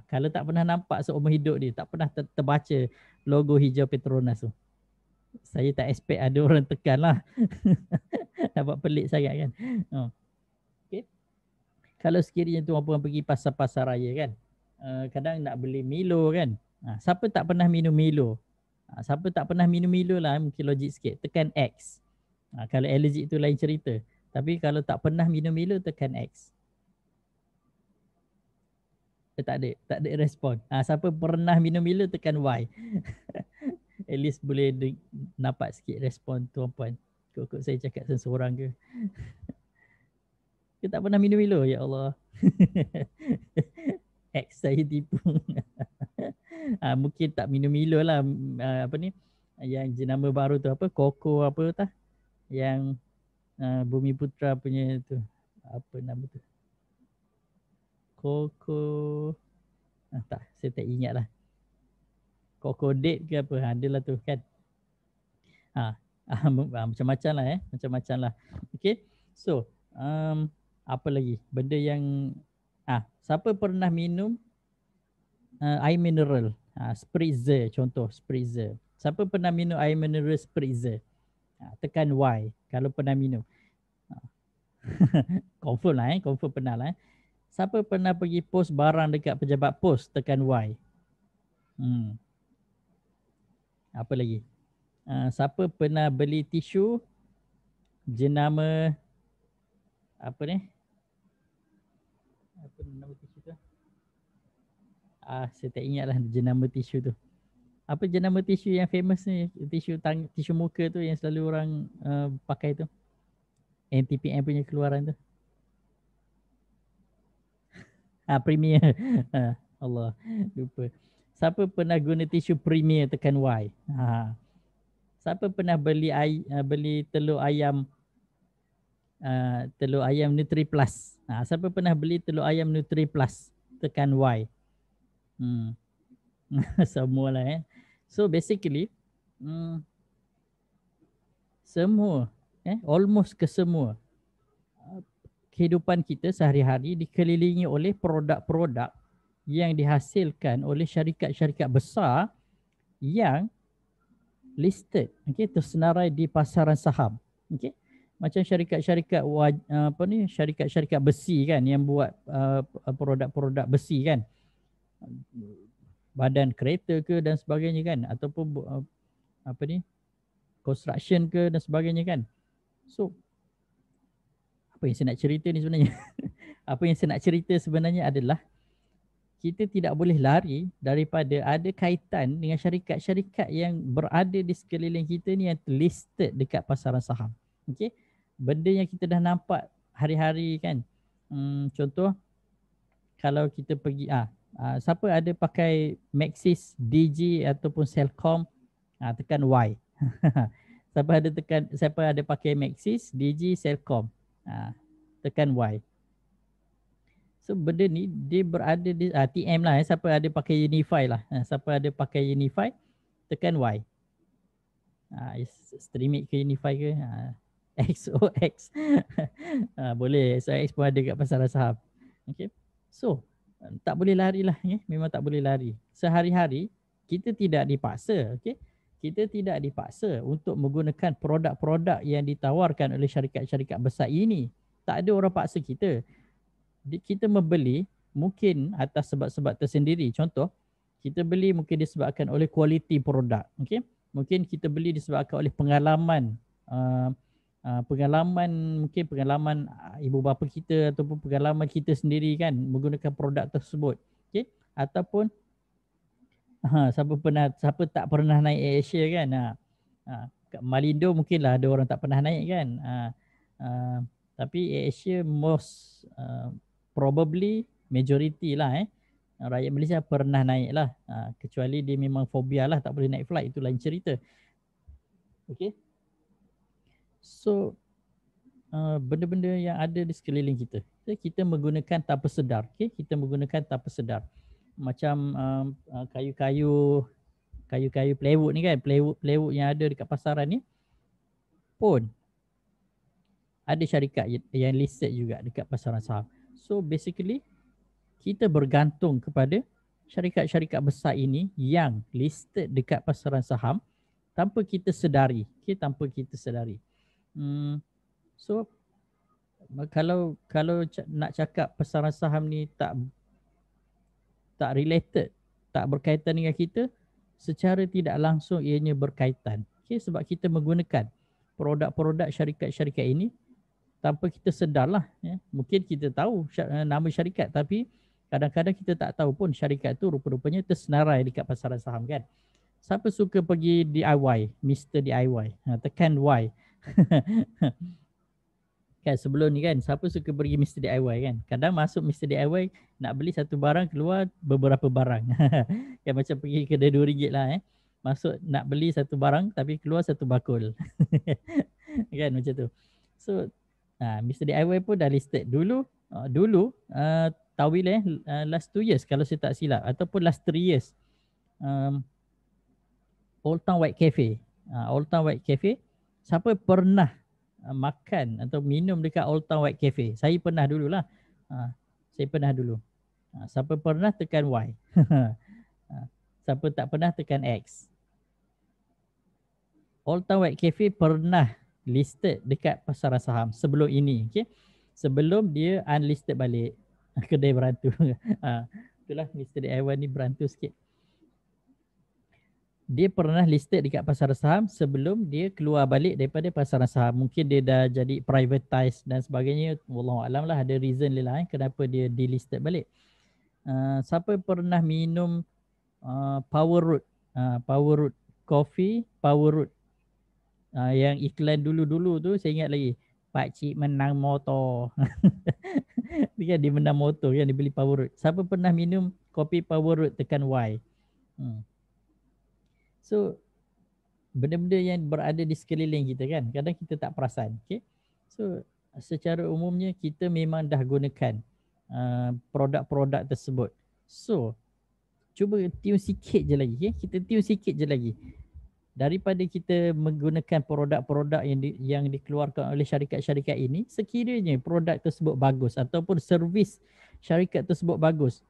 Kalau tak pernah nampak seumur hidup dia, tak pernah terbaca logo hijau Petronas tu. Saya tak expect ada orang tekan lah. Nampak pelik sangat kan. Okay. Kalau sekiranya Tuan Puan pergi pasar-pasar raya kan, kadang nak beli Milo kan. Siapa tak pernah minum Milo? Siapa tak pernah minum Milo lah, mungkin logik sikit. Tekan X. Kalau allergic tu lain cerita. Tapi kalau tak pernah minum Milo, tekan X. Tak ada respon. Siapa pernah minum Milo, tekan Y. At least boleh nampak sikit respon Tuan Puan. Kok saya cakap seorang ke? Kita tak pernah minum Milo, ya Allah. X saya tipu. Mungkin tak minum Milo lah. Apa ni? Yang jenama baru tu apa? Koko apa tah? Yang Bumi Putra punya tu. Apa nama tu? Koko. Tak, saya tak ingat lah. Koko date ke apa? Adalah tu kan. Macam-macam lah Macam-macam lah. Okay. So, apa lagi? Benda yang siapa pernah minum air mineral? Spritzer contoh, Spritzer. Siapa pernah minum air mineral Spritzer? Tekan Y kalau pernah minum. Confirm lah confirm pernah lah. Siapa pernah pergi post barang dekat pejabat pos? Tekan Y. Apa lagi? Siapa pernah beli tisu jenama apa ni? Apa nama tisu tu? Saya tak ingat lah jenama tisu tu. Apa jenama tisu yang famous ni? Tisu muka tu yang selalu orang pakai tu. NTPM punya keluaran tu. Premier. Allah, lupa. Siapa pernah guna tisu Premier? Tekan Y. Siapa pernah beli telur ayam Nutri Plus? Siapa pernah beli telur ayam Nutri Plus? Tekan Y. Semualah So basically semua almost kesemua kehidupan kita sehari-hari dikelilingi oleh produk-produk yang dihasilkan oleh syarikat-syarikat besar yang listed, tersenarai di pasaran saham. Macam syarikat-syarikat syarikat-syarikat besi kan, yang buat produk-produk besi kan, badan kereta ke dan sebagainya kan, ataupun construction ke dan sebagainya kan. So apa yang saya nak cerita ni sebenarnya? Apa yang saya nak cerita sebenarnya adalah kita tidak boleh lari daripada ada kaitan dengan syarikat-syarikat yang berada di sekeliling kita ni yang listed dekat pasaran saham. Benda yang kita dah nampak hari-hari kan. Contoh, kalau kita pergi siapa ada pakai Maxis, Digi ataupun Celcom, tekan Y. Siapa ada pakai Maxis, Digi, Celcom, Tekan Y. So benda ni dia berada di TM lah, siapa ada pakai Unify lah. Siapa ada pakai Unify, tekan Y. Streaming ke Unify ke? XOX. Boleh, XOX pun ada kat pasaran saham. Okay. So, tak boleh lari lah. Memang tak boleh lari. Sehari-hari, kita tidak dipaksa. Okay. Kita tidak dipaksa untuk menggunakan produk-produk yang ditawarkan oleh syarikat-syarikat besar ini. Tak ada orang paksa kita. Kita membeli mungkin atas sebab-sebab tersendiri. Contoh, kita beli mungkin disebabkan oleh kualiti produk. Okay? Mungkin kita beli disebabkan oleh pengalaman. Mungkin pengalaman ibu bapa kita ataupun pengalaman kita sendiri kan menggunakan produk tersebut. Okay? Ataupun siapa tak pernah naik AirAsia kan. Kat Malindo mungkinlah ada orang tak pernah naik kan. Tapi AirAsia most probably majority lah rakyat Malaysia pernah naik lah. Kecuali dia memang fobia lah, tak boleh naik flight, itu lain cerita. Okay. So benda-benda yang ada di sekeliling kita, kita menggunakan tanpa sedar. Okay? Kita menggunakan tanpa sedar. Macam kayu-kayu plywood ni kan, plywood yang ada dekat pasaran ni pun ada syarikat yang listed juga dekat pasaran saham. So basically kita bergantung kepada syarikat-syarikat besar ini yang listed dekat pasaran saham tanpa kita sedari. Okay, tanpa kita sedari. So kalau nak cakap pasaran saham ni tak related, tak berkaitan dengan kita, secara tidak langsung ianya berkaitan. Okay, sebab kita menggunakan produk-produk syarikat-syarikat ini tanpa kita sedarlah. Mungkin kita tahu nama syarikat, tapi kadang-kadang kita tak tahu pun syarikat tu rupa-rupanya tersenarai dekat pasaran saham kan. Siapa suka pergi DIY, Mr. DIY, tekan Y. Kan sebelum ni kan, siapa suka pergi Mr. DIY kan. Kadang masuk Mr. DIY, nak beli satu barang, keluar beberapa barang. Kan macam pergi kedai RM2 lah Masuk nak beli satu barang, tapi keluar satu bakul. Kan macam tu. So, Mr. DIY pun dah listed. Dulu Tawil last 2 years kalau saya tak silap, ataupun last 3 years. Old Town White Cafe. Old Town White Cafe. Siapa pernah makan atau minum dekat Old Town White Cafe? Saya pernah dululah. Saya pernah dulu. Siapa pernah tekan Y. Siapa tak pernah tekan X. Old Town White Cafe pernah listed dekat pasaran saham sebelum ini. Okay? Sebelum dia unlisted balik. Kedai berantu. Itulah Mr. DIY ni berantu sikit. Dia pernah listed dekat pasaran saham sebelum dia keluar balik daripada pasaran saham. Mungkin dia dah jadi privatized dan sebagainya. Wallahualam lah, ada reason lah kenapa dia delisted balik. Siapa pernah minum Power Root? Power Root Coffee, Power Root. Yang iklan dulu-dulu tu saya ingat lagi. Pakcik menang motor. Dia menang motor kan, dia beli Power Root. Siapa pernah minum kopi Power Root, tekan Y. So benda-benda yang berada di sekeliling kita kan, kadang kita tak perasan. Okay? So secara umumnya kita memang dah gunakan produk-produk tersebut. So cuba tune sikit je lagi. Okay? Kita tune sikit je lagi. Daripada kita menggunakan produk-produk yang dikeluarkan oleh syarikat-syarikat ini, sekiranya produk tersebut bagus ataupun servis syarikat tersebut bagus,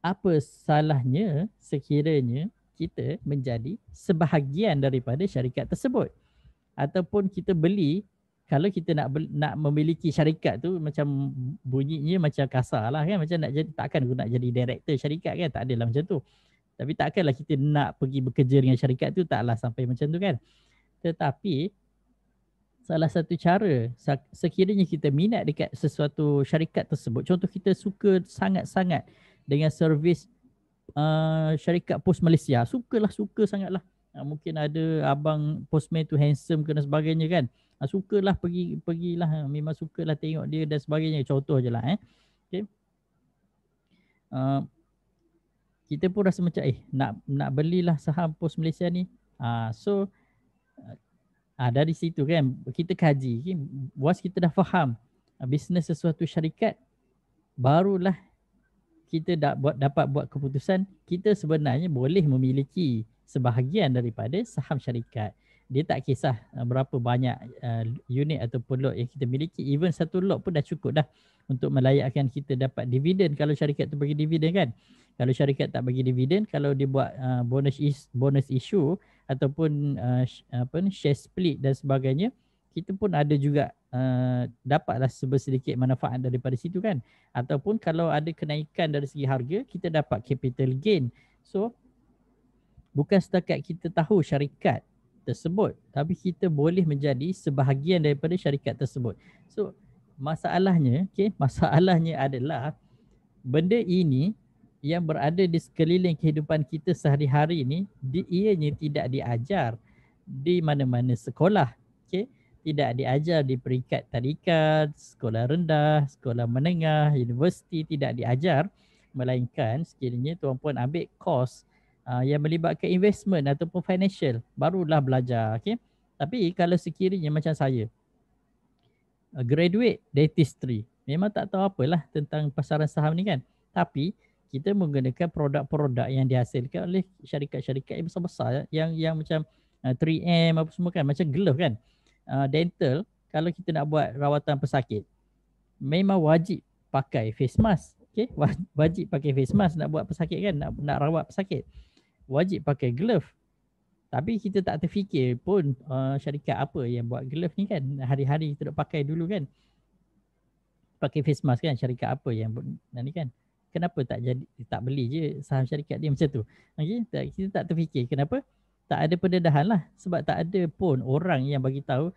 apa salahnya sekiranya kita menjadi sebahagian daripada syarikat tersebut? Ataupun kita beli, kalau kita nak memiliki syarikat tu, macam bunyinya macam kasar lah kan, macam takkan aku nak jadi director syarikat kan, tak adalah macam tu. Tapi takkanlah kita nak pergi bekerja dengan syarikat tu, taklah sampai macam tu kan. Tetapi salah satu cara, sekiranya kita minat dekat sesuatu syarikat tersebut, contoh kita suka sangat-sangat dengan servis syarikat Pos Malaysia, suka sangatlah. Mungkin ada abang postman tu handsome ke dan sebagainya kan. Sukalah pergilah, memang sukalah tengok dia dan sebagainya. Contoh je lah okay. Kita pun rasa macam nak belilah saham Pos Malaysia ni. So Dari situ kan kita kaji, okay? Once kita dah faham bisnes sesuatu syarikat, barulah kita dapat buat keputusan kita sebenarnya boleh memiliki sebahagian daripada saham syarikat. Dia tak kisah berapa banyak unit ataupun lot yang kita miliki, even satu lot pun dah cukup dah untuk melayakkan kita dapat dividen kalau syarikat tu bagi dividen kan. Kalau syarikat tak bagi dividen, kalau dia buat bonus issue ataupun share split dan sebagainya, kita pun ada juga dapatlah sedikit manfaat daripada situ kan. Ataupun kalau ada kenaikan dari segi harga, kita dapat capital gain. So bukan setakat kita tahu syarikat tersebut, tapi kita boleh menjadi sebahagian daripada syarikat tersebut. So masalahnya adalah benda ini yang berada di sekeliling kehidupan kita sehari-hari ini, ianya tidak diajar di mana-mana sekolah. Okay? Tidak diajar di peringkat tadika, sekolah rendah, sekolah menengah, universiti, tidak diajar. Melainkan sekiranya tuan-puan ambil course yang melibatkan investment ataupun financial, barulah belajar. Okay? Tapi kalau sekiranya macam saya, graduate dentistry, memang tak tahu apalah tentang pasaran saham ni kan. Tapi kita menggunakan produk-produk yang dihasilkan oleh syarikat-syarikat yang besar-besar yang macam 3M apa semua kan, macam glove kan. Dental, kalau kita nak buat rawatan pesakit, memang wajib pakai face mask. Okay? Wajib pakai face mask nak buat pesakit kan, nak rawat pesakit. Wajib pakai glove. Tapi kita tak terfikir pun syarikat apa yang buat glove ni kan. Hari-hari kita nak pakai dulu kan. Pakai face mask kan, syarikat apa yang ni kan. Kenapa tak beli je saham syarikat dia macam tu. Okay? Kita tak terfikir kenapa tak ada pendedahan lah. Sebab tak ada pun orang yang bagi tahu,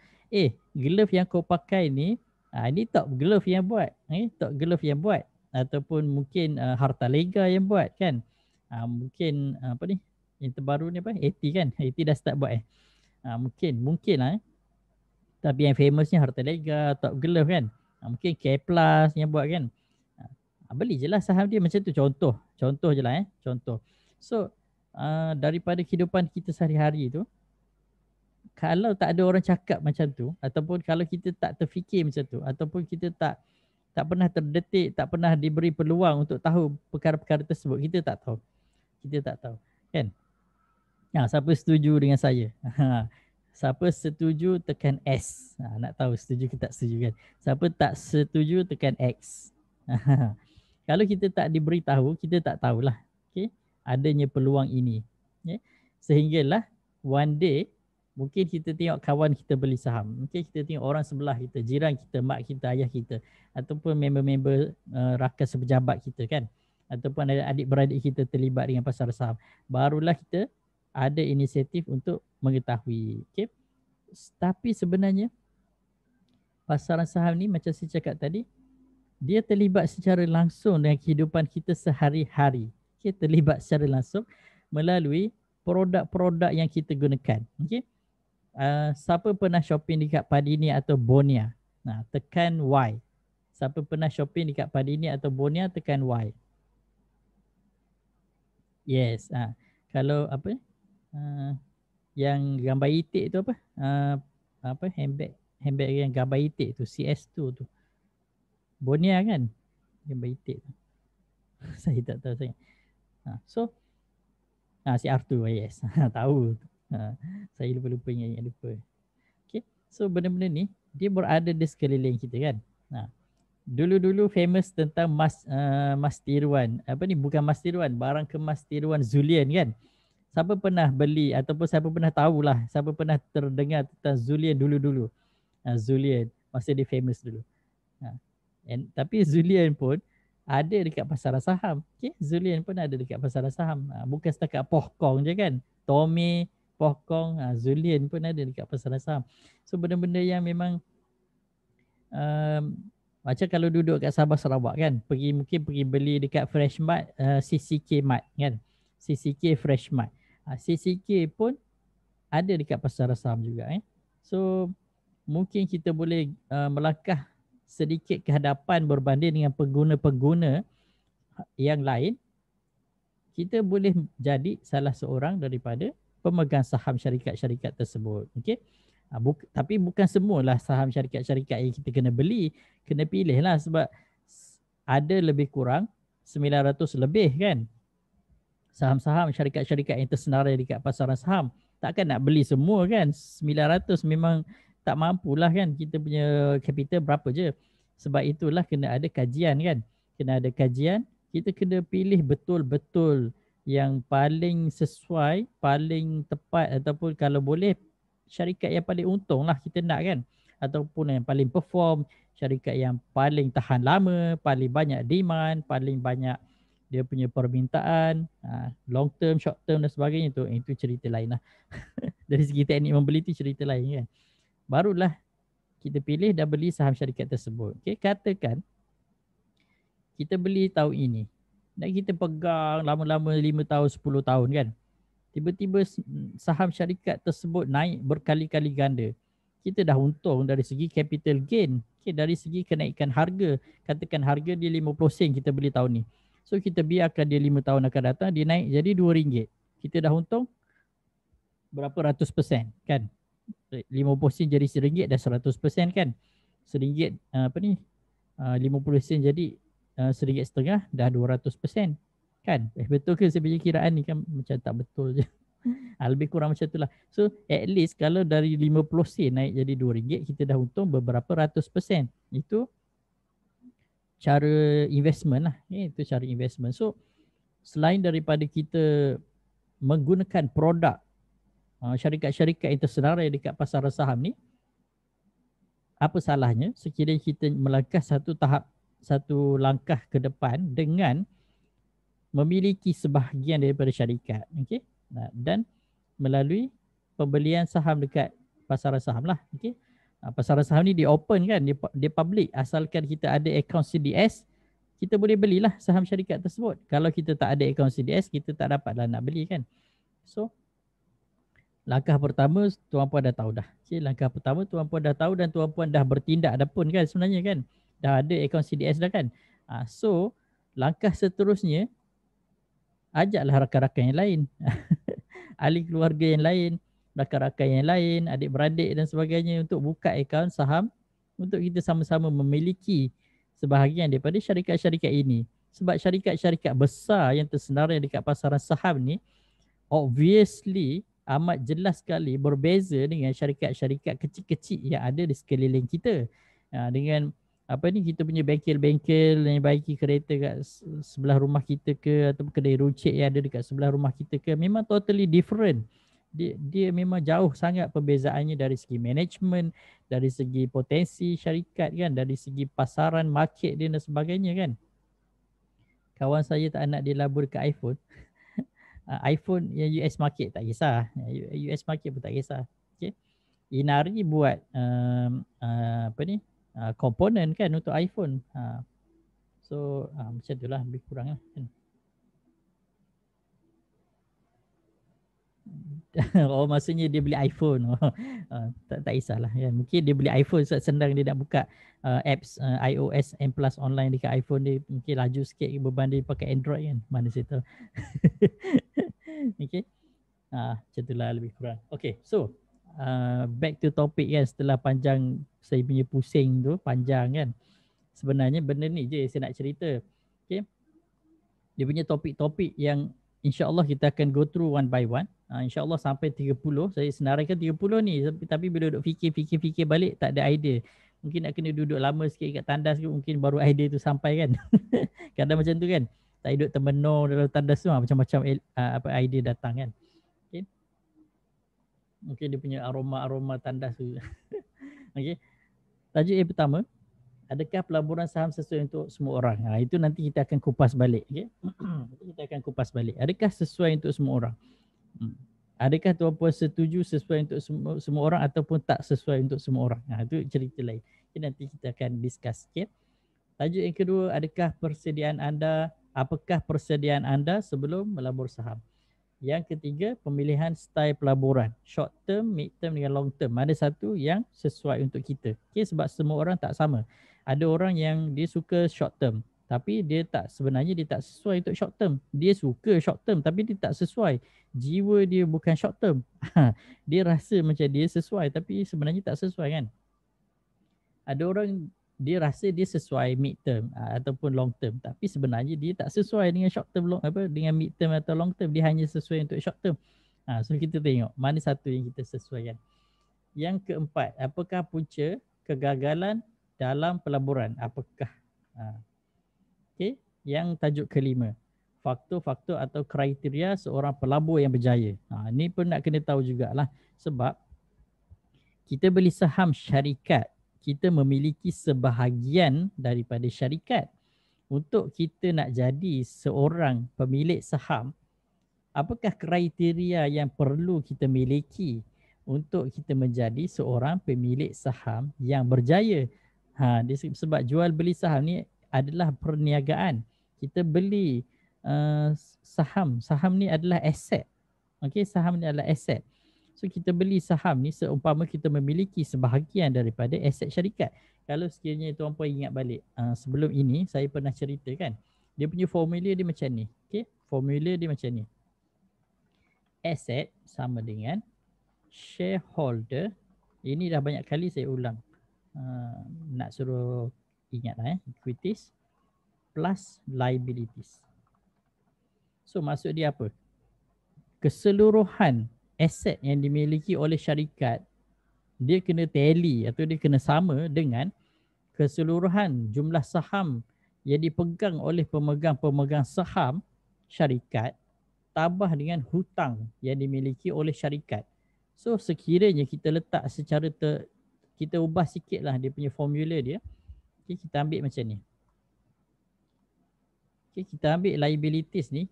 glove yang kau pakai ni, ini top glove yang buat. Top glove yang buat. Ataupun mungkin Hartalega yang buat kan. Mungkin apa ni, yang terbaru ni apa? AT kan. AT dah start buat mungkin lah. Tapi yang famousnya Hartalega, Top Glove kan. Mungkin K Plus yang buat kan. Beli je lah saham dia macam tu. Contoh je lah contoh. So daripada kehidupan kita sehari-hari tu, kalau tak ada orang cakap macam tu, ataupun kalau kita tak terfikir macam tu, ataupun kita tak pernah terdetik, tak pernah diberi peluang untuk tahu perkara-perkara tersebut, kita tak tahu kan. Siapa setuju dengan saya? Siapa setuju tekan S. Nak tahu setuju ke tak setuju kan. Siapa tak setuju tekan X. Kalau kita tak diberitahu, kita tak tahulah. Okay? Adanya peluang ini. Okay? Sehinggalah one day, mungkin kita tengok kawan kita beli saham. Okay? Kita tengok orang sebelah kita, jiran kita, mak kita, ayah kita. Ataupun member-member rakan sepejabat kita kan. Ataupun ada adik-beradik kita terlibat dengan pasar saham. Barulah kita ada inisiatif untuk mengetahui. Okay? Tapi sebenarnya pasaran saham ni macam saya cakap tadi, dia terlibat secara langsung dengan kehidupan kita sehari-hari. Okay? Terlibat secara langsung melalui produk-produk yang kita gunakan. Okay? Siapa pernah shopping dekat Padini atau Bonia? Tekan Y. Siapa pernah shopping dekat Padini atau Bonia, tekan Y. Yes. Kalau apa? Yang gambar itik tu apa handbag yang gambar itik tu, CS2 tu, Bonia kan gambar itik tu. Saya tak tahu sangat. So CR2, yes. Tahu. Saya lupa ingat. Okay. So benda-benda ni dia berada di sekeliling kita kan. Dulu-dulu famous tentang mas tiruan. Bukan mas tiruan, barang kemas tiruan Zulian kan. Siapa pernah beli ataupun siapa pernah tahulah, siapa pernah terdengar tentang Zulian dulu-dulu. Zulian, masa dia famous dulu. Tapi Zulian pun ada dekat pasaran saham. Okay? Zulian pun ada dekat pasaran saham. Bukan setakat Pohkong je kan. Tommy, Pohkong, Zulian pun ada dekat pasaran saham. So benda-benda yang memang macam kalau duduk kat Sabah Sarawak kan, mungkin pergi beli dekat Fresh Mart, CCK Mart kan. CCK Fresh Mart. CCK pun ada dekat pasaran saham juga. So mungkin kita boleh melangkah sedikit ke hadapan berbanding dengan pengguna-pengguna yang lain. Kita boleh jadi salah seorang daripada pemegang saham syarikat-syarikat tersebut. Okay? Tapi bukan semualah saham syarikat-syarikat yang kita kena beli. Kena pilih lah sebab ada lebih kurang 900 lebih kan saham-saham syarikat-syarikat yang tersenarai dekat pasaran saham. Takkan nak beli semua kan. 900 memang tak mampulah kan. Kita punya capital berapa je. Sebab itulah kena ada kajian kan. Kena ada kajian. Kita kena pilih betul-betul yang paling sesuai, paling tepat ataupun kalau boleh syarikat yang paling untung lah kita nak kan. Ataupun yang paling perform, syarikat yang paling tahan lama, paling banyak demand, paling banyak dia punya permintaan, long term, short term dan sebagainya tu, itu cerita lain lah. Dari segi teknik membeli tu cerita lain kan. Barulah kita pilih dan beli saham syarikat tersebut. Okay, katakan kita beli tahun ini dan kita pegang lama-lama 5 tahun, 10 tahun kan. Tiba-tiba saham syarikat tersebut naik berkali-kali ganda. Kita dah untung dari segi capital gain. Okay, dari segi kenaikan harga. Katakan harga dia 50 sen kita beli tahun ni. So kita biarkan dia 5 tahun akan datang, dia naik jadi RM2. Kita dah untung berapa ratus persen kan. 50 sen jadi RM1 dah 100% kan. RM1 50 sen jadi RM1.50 dah 200% kan. Betul ke saya punya kiraan ni kan macam tak betul je. Lebih kurang macam itulah. So at least kalau dari 50 sen naik jadi RM2, kita dah untung beberapa ratus persen. Itu cara investment lah. Itu cara investment. So selain daripada kita menggunakan produk syarikat-syarikat yang tersenarai dekat pasaran saham ni, apa salahnya sekiranya kita melangkah satu langkah ke depan dengan memiliki sebahagian daripada syarikat, okey, dan melalui pembelian saham dekat pasaran saham lah, okey. Pasaran saham ni dia open kan, dia public, asalkan kita ada akaun CDS, kita boleh belilah saham syarikat tersebut. Kalau kita tak ada akaun CDS, kita tak dapatlah nak beli kan. So langkah pertama tuan puan dah tahu dah. Okay, langkah pertama tuan puan dah tahu dan tuan puan dah bertindak dah pun kan sebenarnya kan. Dah ada akaun CDS dah kan. So langkah seterusnya, ajaklah rakan-rakan yang lain. Ahli keluarga yang lain, rakan-rakan yang lain, adik-beradik dan sebagainya untuk buka akaun saham untuk kita sama-sama memiliki sebahagian daripada syarikat-syarikat ini. Sebab syarikat-syarikat besar yang tersenarai dekat pasaran saham ni obviously amat jelas sekali berbeza dengan syarikat-syarikat kecil-kecil yang ada di sekeliling kita. Dengan kita punya bengkel-bengkel yang baiki kereta kat sebelah rumah kita ke, atau kedai runcit yang ada dekat sebelah rumah kita ke, memang totally different. Dia memang jauh sangat perbezaannya dari segi management, dari segi potensi syarikat kan, dari segi pasaran market dia dan sebagainya kan. Kawan saya tak nak dia labur ke iPhone. iPhone yang US market tak kisah. US market pun tak kisah. Okay. Inari buat komponen kan untuk iPhone. So macam itulah lebih kurang lah kan. Oh maksudnya dia beli iPhone. Tak kisahlah kan. Mungkin dia beli iPhone senang dia nak buka apps iOS M Plus online dekat iPhone dia, mungkin laju sikit beban dia pakai Android kan. Mana saya tahu. Okay. Macam itulah lebih kurang. Okay, so back to topic kan, setelah panjang saya punya pusing tu, panjang kan. Sebenarnya benda ni je saya nak cerita. Okay. Dia punya topik-topik yang insya-Allah kita akan go through one by one. InsyaAllah sampai 30. Saya senaraikan 30 ni, tapi bila duduk fikir balik tak ada idea. Mungkin nak kena duduk lama sikit kat tandas ke, mungkin baru idea tu sampai kan. Kadang macam tu kan. Tak duduk termenung dalam tandas tu, macam-macam idea datang kan. Okay. Mungkin dia punya aroma tandas tu. Okay. Tajuk yang pertama, adakah pelaburan saham sesuai untuk semua orang? Itu nanti kita akan kupas balik. Okay. Kita akan kupas balik. Adakah sesuai untuk semua orang? Adakah tuan puan setuju sesuai untuk semua orang ataupun tak sesuai untuk semua orang? Itu cerita lain. Okay, nanti kita akan discuss. Okay. Tajuk yang kedua, apakah persediaan anda sebelum melabur saham? Yang ketiga, pemilihan style pelaburan, short term, mid term dengan long term. Ada satu yang sesuai untuk kita. Okay, sebab semua orang tak sama. Ada orang yang dia suka short term. Tapi sebenarnya dia tak sesuai untuk short term. Dia suka short term tapi dia tak sesuai. Jiwa dia bukan short term. Dia rasa macam dia sesuai tapi sebenarnya tak sesuai kan. Ada orang dia rasa dia sesuai mid term ataupun long term tapi sebenarnya dia tak sesuai dengan short term dengan mid term atau long term, dia hanya sesuai untuk short term. So kita tengok mana satu yang kita sesuaikan. Yang keempat, apakah punca kegagalan dalam pelaburan? Apakah okey, yang tajuk kelima, faktor-faktor atau kriteria seorang pelabur yang berjaya. Ni pun nak kena tahu jugalah sebab kita beli saham syarikat, kita memiliki sebahagian daripada syarikat. Untuk kita nak jadi seorang pemilik saham, apakah kriteria yang perlu kita miliki untuk kita menjadi seorang pemilik saham yang berjaya? Sebab jual beli saham ni adalah perniagaan. Kita beli saham. Saham ni adalah aset. Okey, saham ni adalah aset. So kita beli saham ni seumpama kita memiliki sebahagian daripada aset syarikat. Kalau sekiranya tuan-puan ingat balik, sebelum ini saya pernah ceritakan, dia punya formula dia macam ni. Okey, formula dia macam ni. Asset sama dengan shareholder. Ini dah banyak kali saya ulang. Nak suruh ingatlah equities plus liabilities. So maksud dia apa? Keseluruhan aset yang dimiliki oleh syarikat dia kena tally atau dia kena sama dengan keseluruhan jumlah saham yang dipegang oleh pemegang-pemegang saham syarikat tambah dengan hutang yang dimiliki oleh syarikat. So sekiranya kita letak secara kita ubah sikitlah dia punya formula dia. Okay, kita ambil macam ni. Okay, kita ambil liabilities ni,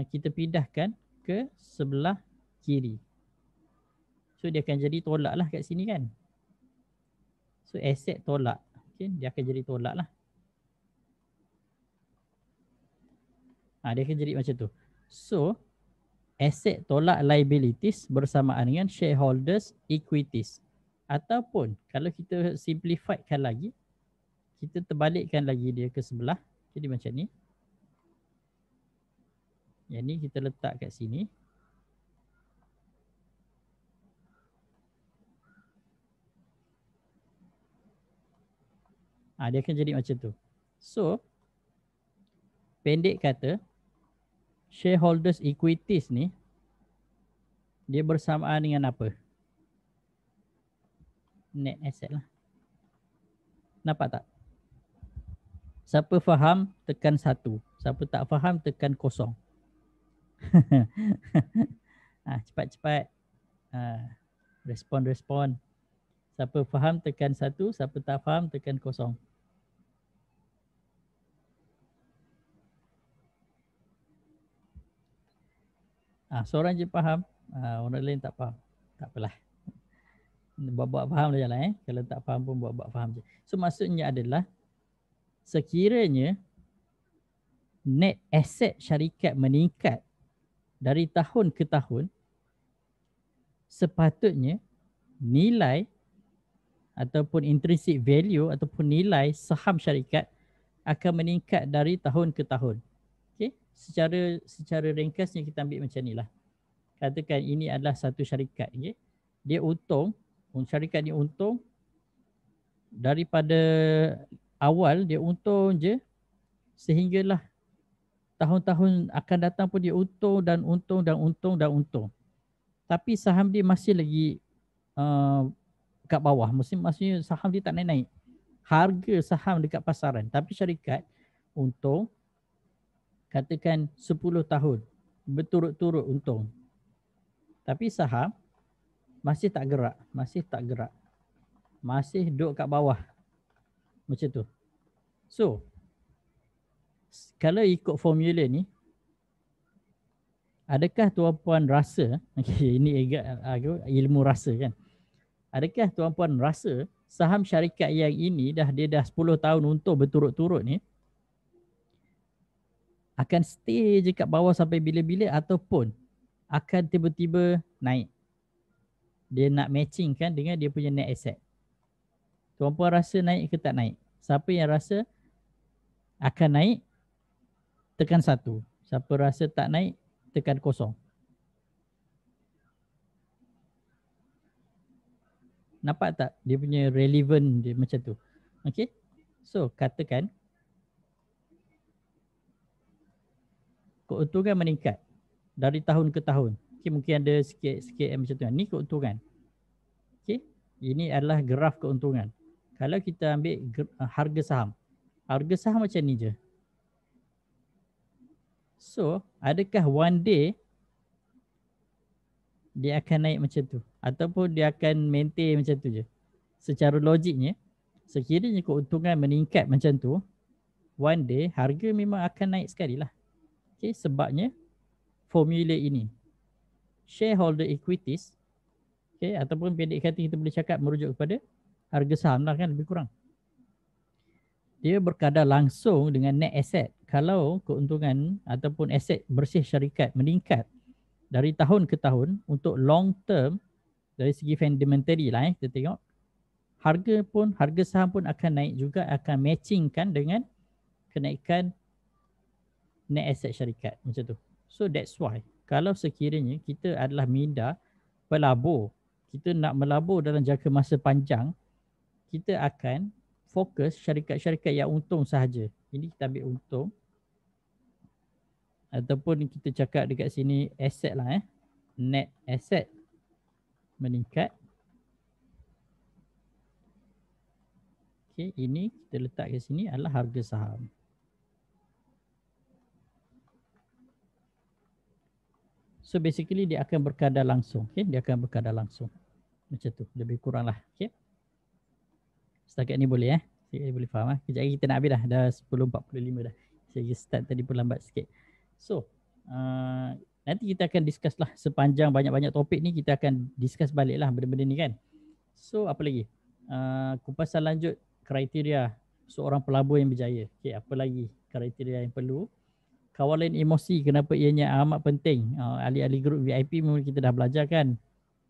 kita pindahkan ke sebelah kiri. So dia akan jadi tolak lah kat sini kan. So aset tolak. Okay, dia akan jadi tolak lah. Dia akan jadi macam tu. So asset tolak liabilities bersamaan dengan shareholders equities. Ataupun kalau kita simplifiedkan lagi, kita terbalikkan lagi dia ke sebelah. Jadi macam ni. Yang ni kita letak kat sini. Dia akan jadi macam tu. So pendek kata, shareholders equities ni dia bersamaan dengan apa? Net asset lah. Nampak tak? Siapa faham tekan 1. Siapa tak faham tekan 0. Cepat-cepat. Respon. Siapa faham tekan 1, siapa tak faham tekan 0. Seorang je faham, orang lain tak faham. Tak apalah. Buat-buat faham je lah. Kalau tak faham pun buat-buat faham je. So maksudnya adalah sekiranya net asset syarikat meningkat dari tahun ke tahun, sepatutnya nilai ataupun intrinsic value ataupun nilai saham syarikat akan meningkat dari tahun ke tahun. Okay? Secara ringkasnya kita ambil macam ni lah. Katakan ini adalah satu syarikat. Okay? Dia untung, syarikat ni untung daripada awal dia untung je sehinggalah tahun-tahun akan datang pun dia untung dan untung dan untung dan untung. Tapi saham dia masih lagi kat bawah. Maksudnya saham dia tak naik-naik. Harga saham dekat pasaran. Tapi syarikat untung katakan 10 tahun berturut-turut untung. Tapi saham masih tak gerak. Masih duduk kat bawah. Macam tu. So, kalau ikut formula ni, adakah tuan-puan rasa, ini agak ilmu rasa kan. Adakah tuan-puan rasa saham syarikat yang ini dia dah 10 tahun untung berturut-turut ni akan stay je kat bawah sampai bila-bila ataupun akan tiba-tiba naik? Dia nak matching kan dengan dia punya net asset. Tuan-puan rasa naik ke tak naik? Siapa yang rasa akan naik, tekan 1. Siapa rasa tak naik, tekan 0. Nampak tak dia punya relevant dia macam tu. Okay. So katakan keuntungan meningkat dari tahun ke tahun. Okay, mungkin ada sikit-sikit macam tu. Ni keuntungan. Okay. Ini adalah graf keuntungan. Kalau kita ambil harga saham. Harga saham macam ni je. So, adakah one day dia akan naik macam tu? Ataupun dia akan maintain macam tu je? Secara logiknya, sekiranya keuntungan meningkat macam tu, one day harga memang akan naik sekali lah. Okay, sebabnya formula ini. Shareholder equities, okay, ataupun pendek kata kita boleh cakap merujuk kepada harga saham lah kan lebih kurang. Dia berkadar langsung dengan net asset. Kalau keuntungan ataupun aset bersih syarikat meningkat dari tahun ke tahun untuk long term dari segi fundamentally lah kita tengok, harga saham pun akan naik juga, akan matchingkan dengan kenaikan net asset syarikat macam tu. So that's why kalau sekiranya kita adalah minda pelabur, kita nak melabur dalam jangka masa panjang, kita akan fokus syarikat-syarikat yang untung sahaja. Ini kita ambil untung. Ataupun kita cakap dekat sini aset lah net asset meningkat. Okay, ini kita letak ke sini adalah harga saham. So basically dia akan berkadar langsung. Okay, dia akan berkadar langsung. Macam tu, lebih kurang lah. Okay. Setakat ni boleh Setakat ni boleh faham Kejap lagi kita nak habis dah. Dah 10.45 dah. Saya start tadi pun lambat sikit. So, nanti kita akan discuss lah sepanjang banyak-banyak topik ni, kita akan discuss balik lah benda-benda ni kan. So, apa lagi? Kupasan lanjut kriteria seorang pelabur yang berjaya. Okay, apa lagi kriteria yang perlu? Kawalan emosi, kenapa ianya amat penting. Ahli-ahli grup VIP memang kita dah belajar kan.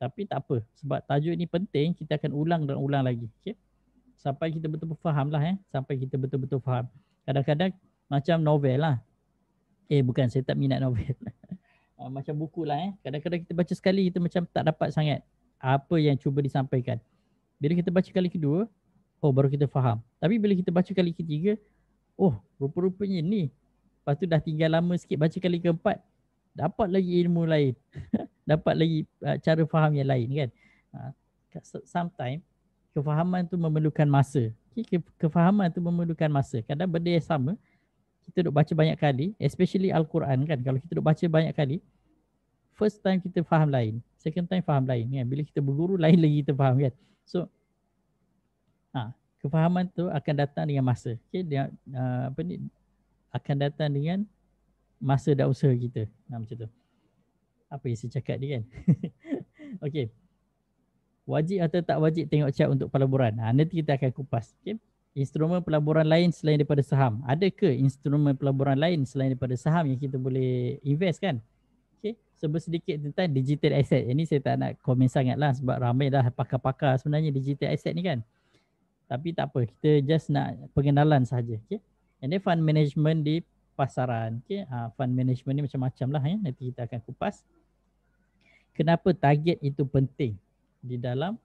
Tapi tak apa. Sebab tajuk ni penting, kita akan ulang dan ulang lagi. Okay? Sampai kita betul-betul faham lah Sampai kita betul-betul faham. Kadang-kadang macam novel lah. Bukan, saya tak minat novel. Macam buku lah Kadang-kadang kita baca sekali, kita macam tak dapat sangat apa yang cuba disampaikan. Bila kita baca kali kedua, baru kita faham. Tapi bila kita baca kali ketiga, rupa-rupanya ni. Lepas tu dah tinggal lama sikit baca kali keempat, dapat lagi ilmu lain. Dapat lagi cara faham yang lain kan. Sometimes kefahaman tu memerlukan masa. Kefahaman tu memerlukan masa. Kadang benda yang sama, kita duk baca banyak kali, especially Al-Quran kan. Kalau kita duk baca banyak kali, first time kita faham lain, second time faham lain kan. Bila kita berguru, lain lagi kita faham kan. So, kefahaman tu akan datang dengan masa. Okay, dia akan datang dengan masa dan usaha kita. Macam tu. Apa yang saya cakap ni kan. Okay. Wajib atau tak wajib tengok chart untuk pelaburan? Nanti kita akan kupas. Okay. Instrumen pelaburan lain selain daripada saham. Ada ke instrumen pelaburan lain selain daripada saham yang kita boleh invest kan? Okay. Sedikit tentang digital asset. Ini saya tak nak komen sangat lah sebab ramai dah pakar-pakar sebenarnya digital asset ni kan. Tapi tak apa. Kita just nak pengenalan sahaja. Okay. And then fund management di pasaran. Okay. Fund management ni macam-macam lah nanti kita akan kupas. Kenapa target itu penting di dalam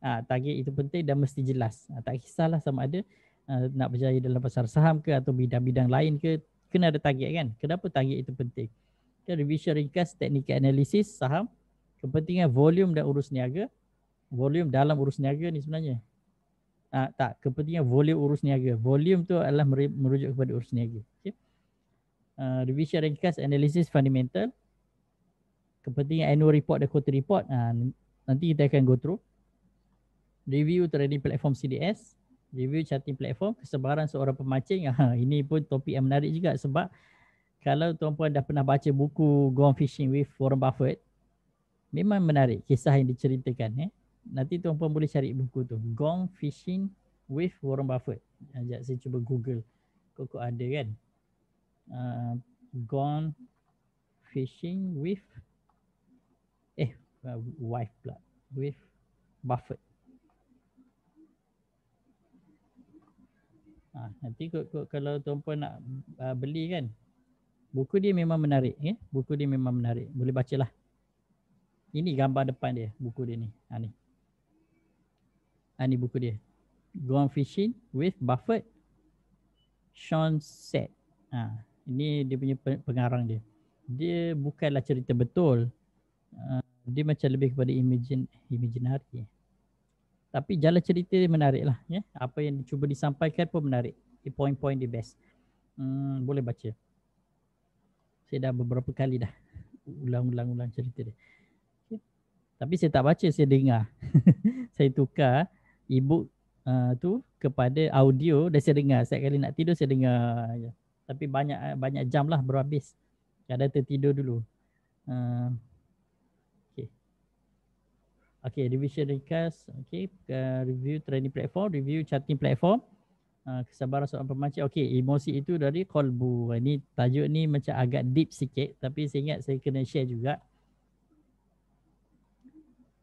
target itu penting dan mesti jelas. Tak kisahlah sama ada nak berjaya dalam pasar saham ke atau bidang-bidang lain ke, kena ada target kan. Kenapa target itu penting? Revision ringkas teknikal analisis saham, kepentingan volume dan urus niaga. Volume dalam urus niaga ni sebenarnya. Kepentingan volume urus niaga. Volume tu adalah merujuk kepada urus niaga. Okay. Revision ringkas analisis fundamental. Kepentingan annual report dan quarter report. Nanti kita akan go through. Review trading platform CDS. Review charting platform. Kesebaran seorang pemancing. Ini pun topik yang menarik juga sebab kalau tuan-puan dah pernah baca buku Gone Fishing with Warren Buffett, memang menarik kisah yang diceritakan. Nanti tuan-puan boleh cari buku tu. Gone Fishing with Warren Buffett. Sekejap saya cuba Google. Kok ada kan. Gone Fishing with wife pula. With Buffett. Nanti kalau tuan-puan nak beli kan, buku dia memang menarik. Buku dia memang menarik. Boleh bacalah. Ini gambar depan dia, buku dia ni. Ni. Ni buku dia. Gone Fishing with Buffett, Sean Set. Ini dia punya pengarang dia. Dia bukanlah cerita betul. Dia macam lebih kepada imaginary. Tapi jalan cerita dia menarik lah. Apa yang cuba disampaikan pun menarik. Point-point dia best. Boleh baca. Saya dah beberapa kali dah ulang cerita dia. Tapi saya tak baca, saya dengar. Saya tukar e-book tu kepada audio dan saya dengar. Setiap kali nak tidur saya dengar. Tapi banyak jam lah baru habis. Kadang tertidur dulu. Okay, revision recast. Okay, review training platform, review chatting platform. Kesabaran seorang pemancing. Okay, emosi itu dari Kolbu. Ini tajuk ni macam agak deep sikit. Tapi saya ingat saya kena share juga.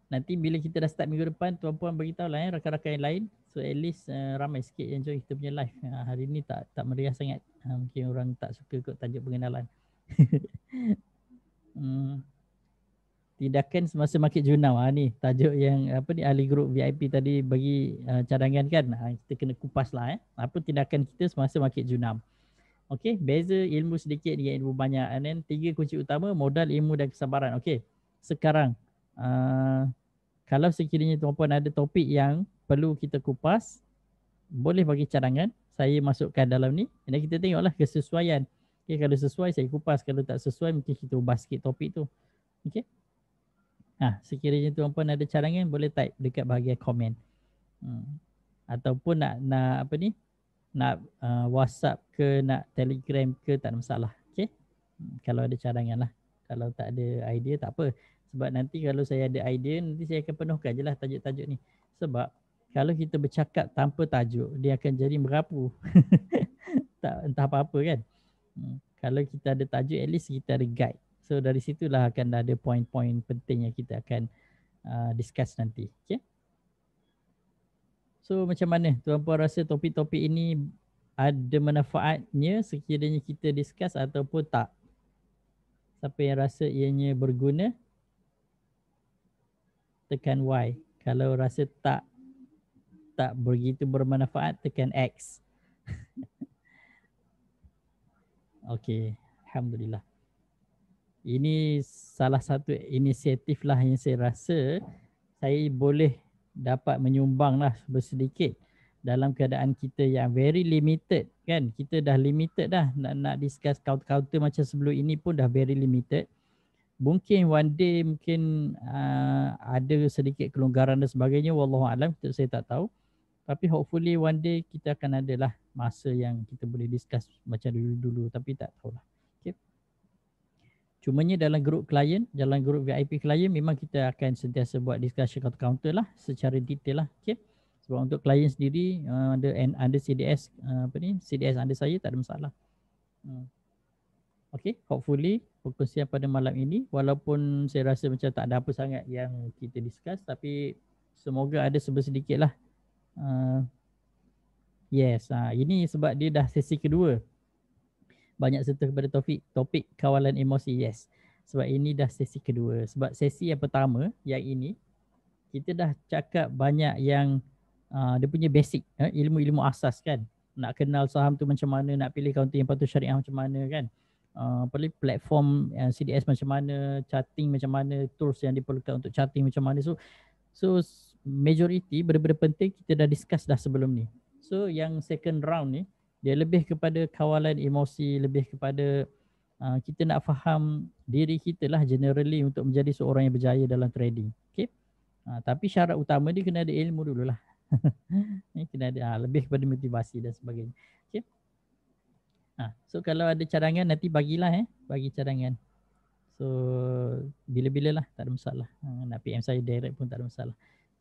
Nanti bila kita dah start minggu depan, tuan-puan beritahu lah rakan-rakan yang lain. So at least ramai sikit yang join kita punya live. Hari ni tak meriah sangat. Mungkin orang tak suka kot tajuk pengenalan. Tindakan semasa market junau. Ni tajuk yang ahli grup VIP tadi bagi cadangan kan. Kita kena kupas lah. Apa tindakan kita semasa market junau. Okay, beza ilmu sedikit dengan ilmu banyak. And then 3 kunci utama, modal, ilmu dan kesabaran. Okay, sekarang kalau sekiranya tuan-puan ada topik yang perlu kita kupas, boleh bagi cadangan. Saya masukkan dalam ni. Dan kita tengoklah kesesuaian. Okay, kalau sesuai saya kupas. Kalau tak sesuai mungkin kita ubah sikit topik tu. Okay. Sekiranya tuan-puan ada cadangan boleh type dekat bahagian komen. Ataupun nak nak WhatsApp ke, nak Telegram ke, tak ada masalah. Okay. Kalau ada cadangan lah. Kalau tak ada idea tak apa. Sebab nanti kalau saya ada idea, nanti saya akan penuhkan je lah tajuk-tajuk ni. Sebab kalau kita bercakap tanpa tajuk, dia akan jadi merapu. Tak entah apa-apa kan. Kalau kita ada tajuk, at least kita ada guide. So dari situlah akan ada poin-poin penting yang kita akan discuss nanti. Okay. So macam mana tuan-puan rasa topik-topik ini ada manfaatnya sekiranya kita discuss ataupun tak? Siapa yang rasa ianya berguna, tekan Y. Kalau rasa tak begitu bermanfaat, tekan X. Okay, Alhamdulillah. Ini salah satu inisiatif lah yang saya rasa saya boleh dapat menyumbang lah bersedikit dalam keadaan kita yang very limited kan. Kita dah limited dah nak discuss counter-counter macam sebelum ini pun dah very limited. Mungkin one day mungkin ada sedikit kelonggaran dan sebagainya, wallahualam, saya tak tahu. Tapi hopefully one day kita akan adalah masa yang kita boleh discuss macam dulu-dulu, tapi tak tahulah. Okay. Cumanya dalam grup klien, dalam grup VIP klien memang kita akan sentiasa buat discussion counter lah secara detail lah. Okay. Sebab untuk klien sendiri ada CDS CDS ada saya, tak ada masalah. Okay, hopefully perkongsian pada malam ini, walaupun saya rasa macam tak ada apa sangat yang kita discuss, tapi semoga ada sedikit lah. Yes, ini sebab dia dah sesi kedua. Banyak sentuh kepada topik kawalan emosi, yes. Sebab ini dah sesi kedua. Sebab sesi yang pertama, yang ini, kita dah cakap banyak yang dia punya basic, ilmu-ilmu asas kan. Nak kenal saham tu macam mana, nak pilih kaunter yang patut syariah macam mana kan. Platform CDS macam mana, charting macam mana, tools yang diperlukan untuk charting macam mana. So majority benda-benda penting kita dah discuss dah sebelum ni. So yang second round ni, dia lebih kepada kawalan emosi, lebih kepada kita nak faham diri kita lah generally untuk menjadi seorang yang berjaya dalam trading. Okay. Tapi syarat utama dia kena ada ilmu dululah. Kena ada lebih kepada motivasi dan sebagainya. Okay. So kalau ada cadangan nanti bagilah bagi cadangan. So bila-bila lah, tak ada masalah. Nak PM saya direct pun tak ada masalah.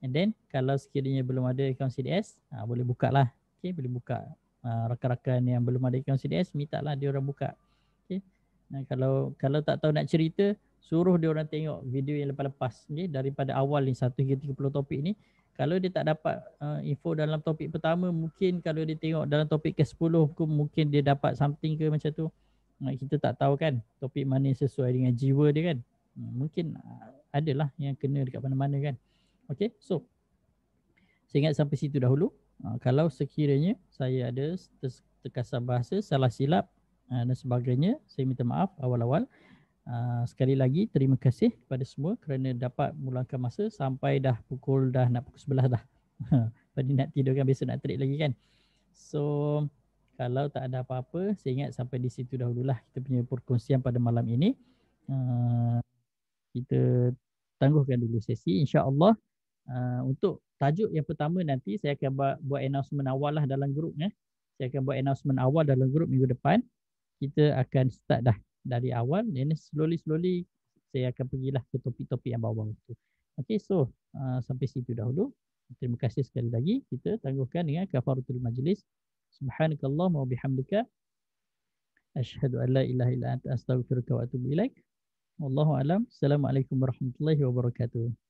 And then kalau sekiranya belum ada akaun CDS, boleh buka lah. Okay, boleh buka. Rakan-rakan yang belum ada akaun CDS, minta lah dia orang buka. Okay. Kalau tak tahu nak cerita, suruh dia orang tengok video yang lepas-lepas. Okay, daripada awal ni 1 hingga 30 topik ni. Kalau dia tak dapat info dalam topik pertama, mungkin kalau dia tengok dalam topik ke-10 mungkin dia dapat something ke macam tu. Kita tak tahu kan topik mana yang sesuai dengan jiwa dia kan. Mungkin adalah yang kena dekat mana-mana kan. Okay, so saya ingat sampai situ dahulu. Kalau sekiranya saya ada terkasar bahasa, salah silap dan sebagainya, saya minta maaf awal-awal. Sekali lagi terima kasih kepada semua kerana dapat meluangkan masa sampai pukul nak pukul 11 dah. Tadi nak tidur kan, besok nak terik lagi kan. So kalau tak ada apa-apa, saya ingat sampai di situ dahululah kita punya perkongsian pada malam ini. Kita tangguhkan dulu sesi, insya-Allah. Untuk tajuk yang pertama nanti saya akan buat announcement awal lah dalam grup. Saya akan buat announcement awal dalam grup minggu depan. Kita akan start dah dari awal, dan slowly saya akan pergilah ke topik-topik yang bawah tu. Okay, so sampai situ dahulu. Terima kasih sekali lagi. Kita tangguhkan dengan kafaratul majlis. Subhanakallahumma wa bihamdika asyhadu an la ilaha illa anta astaghfiruka wa atubu ilaik. Wallahu alam. Assalamualaikum warahmatullahi wabarakatuh.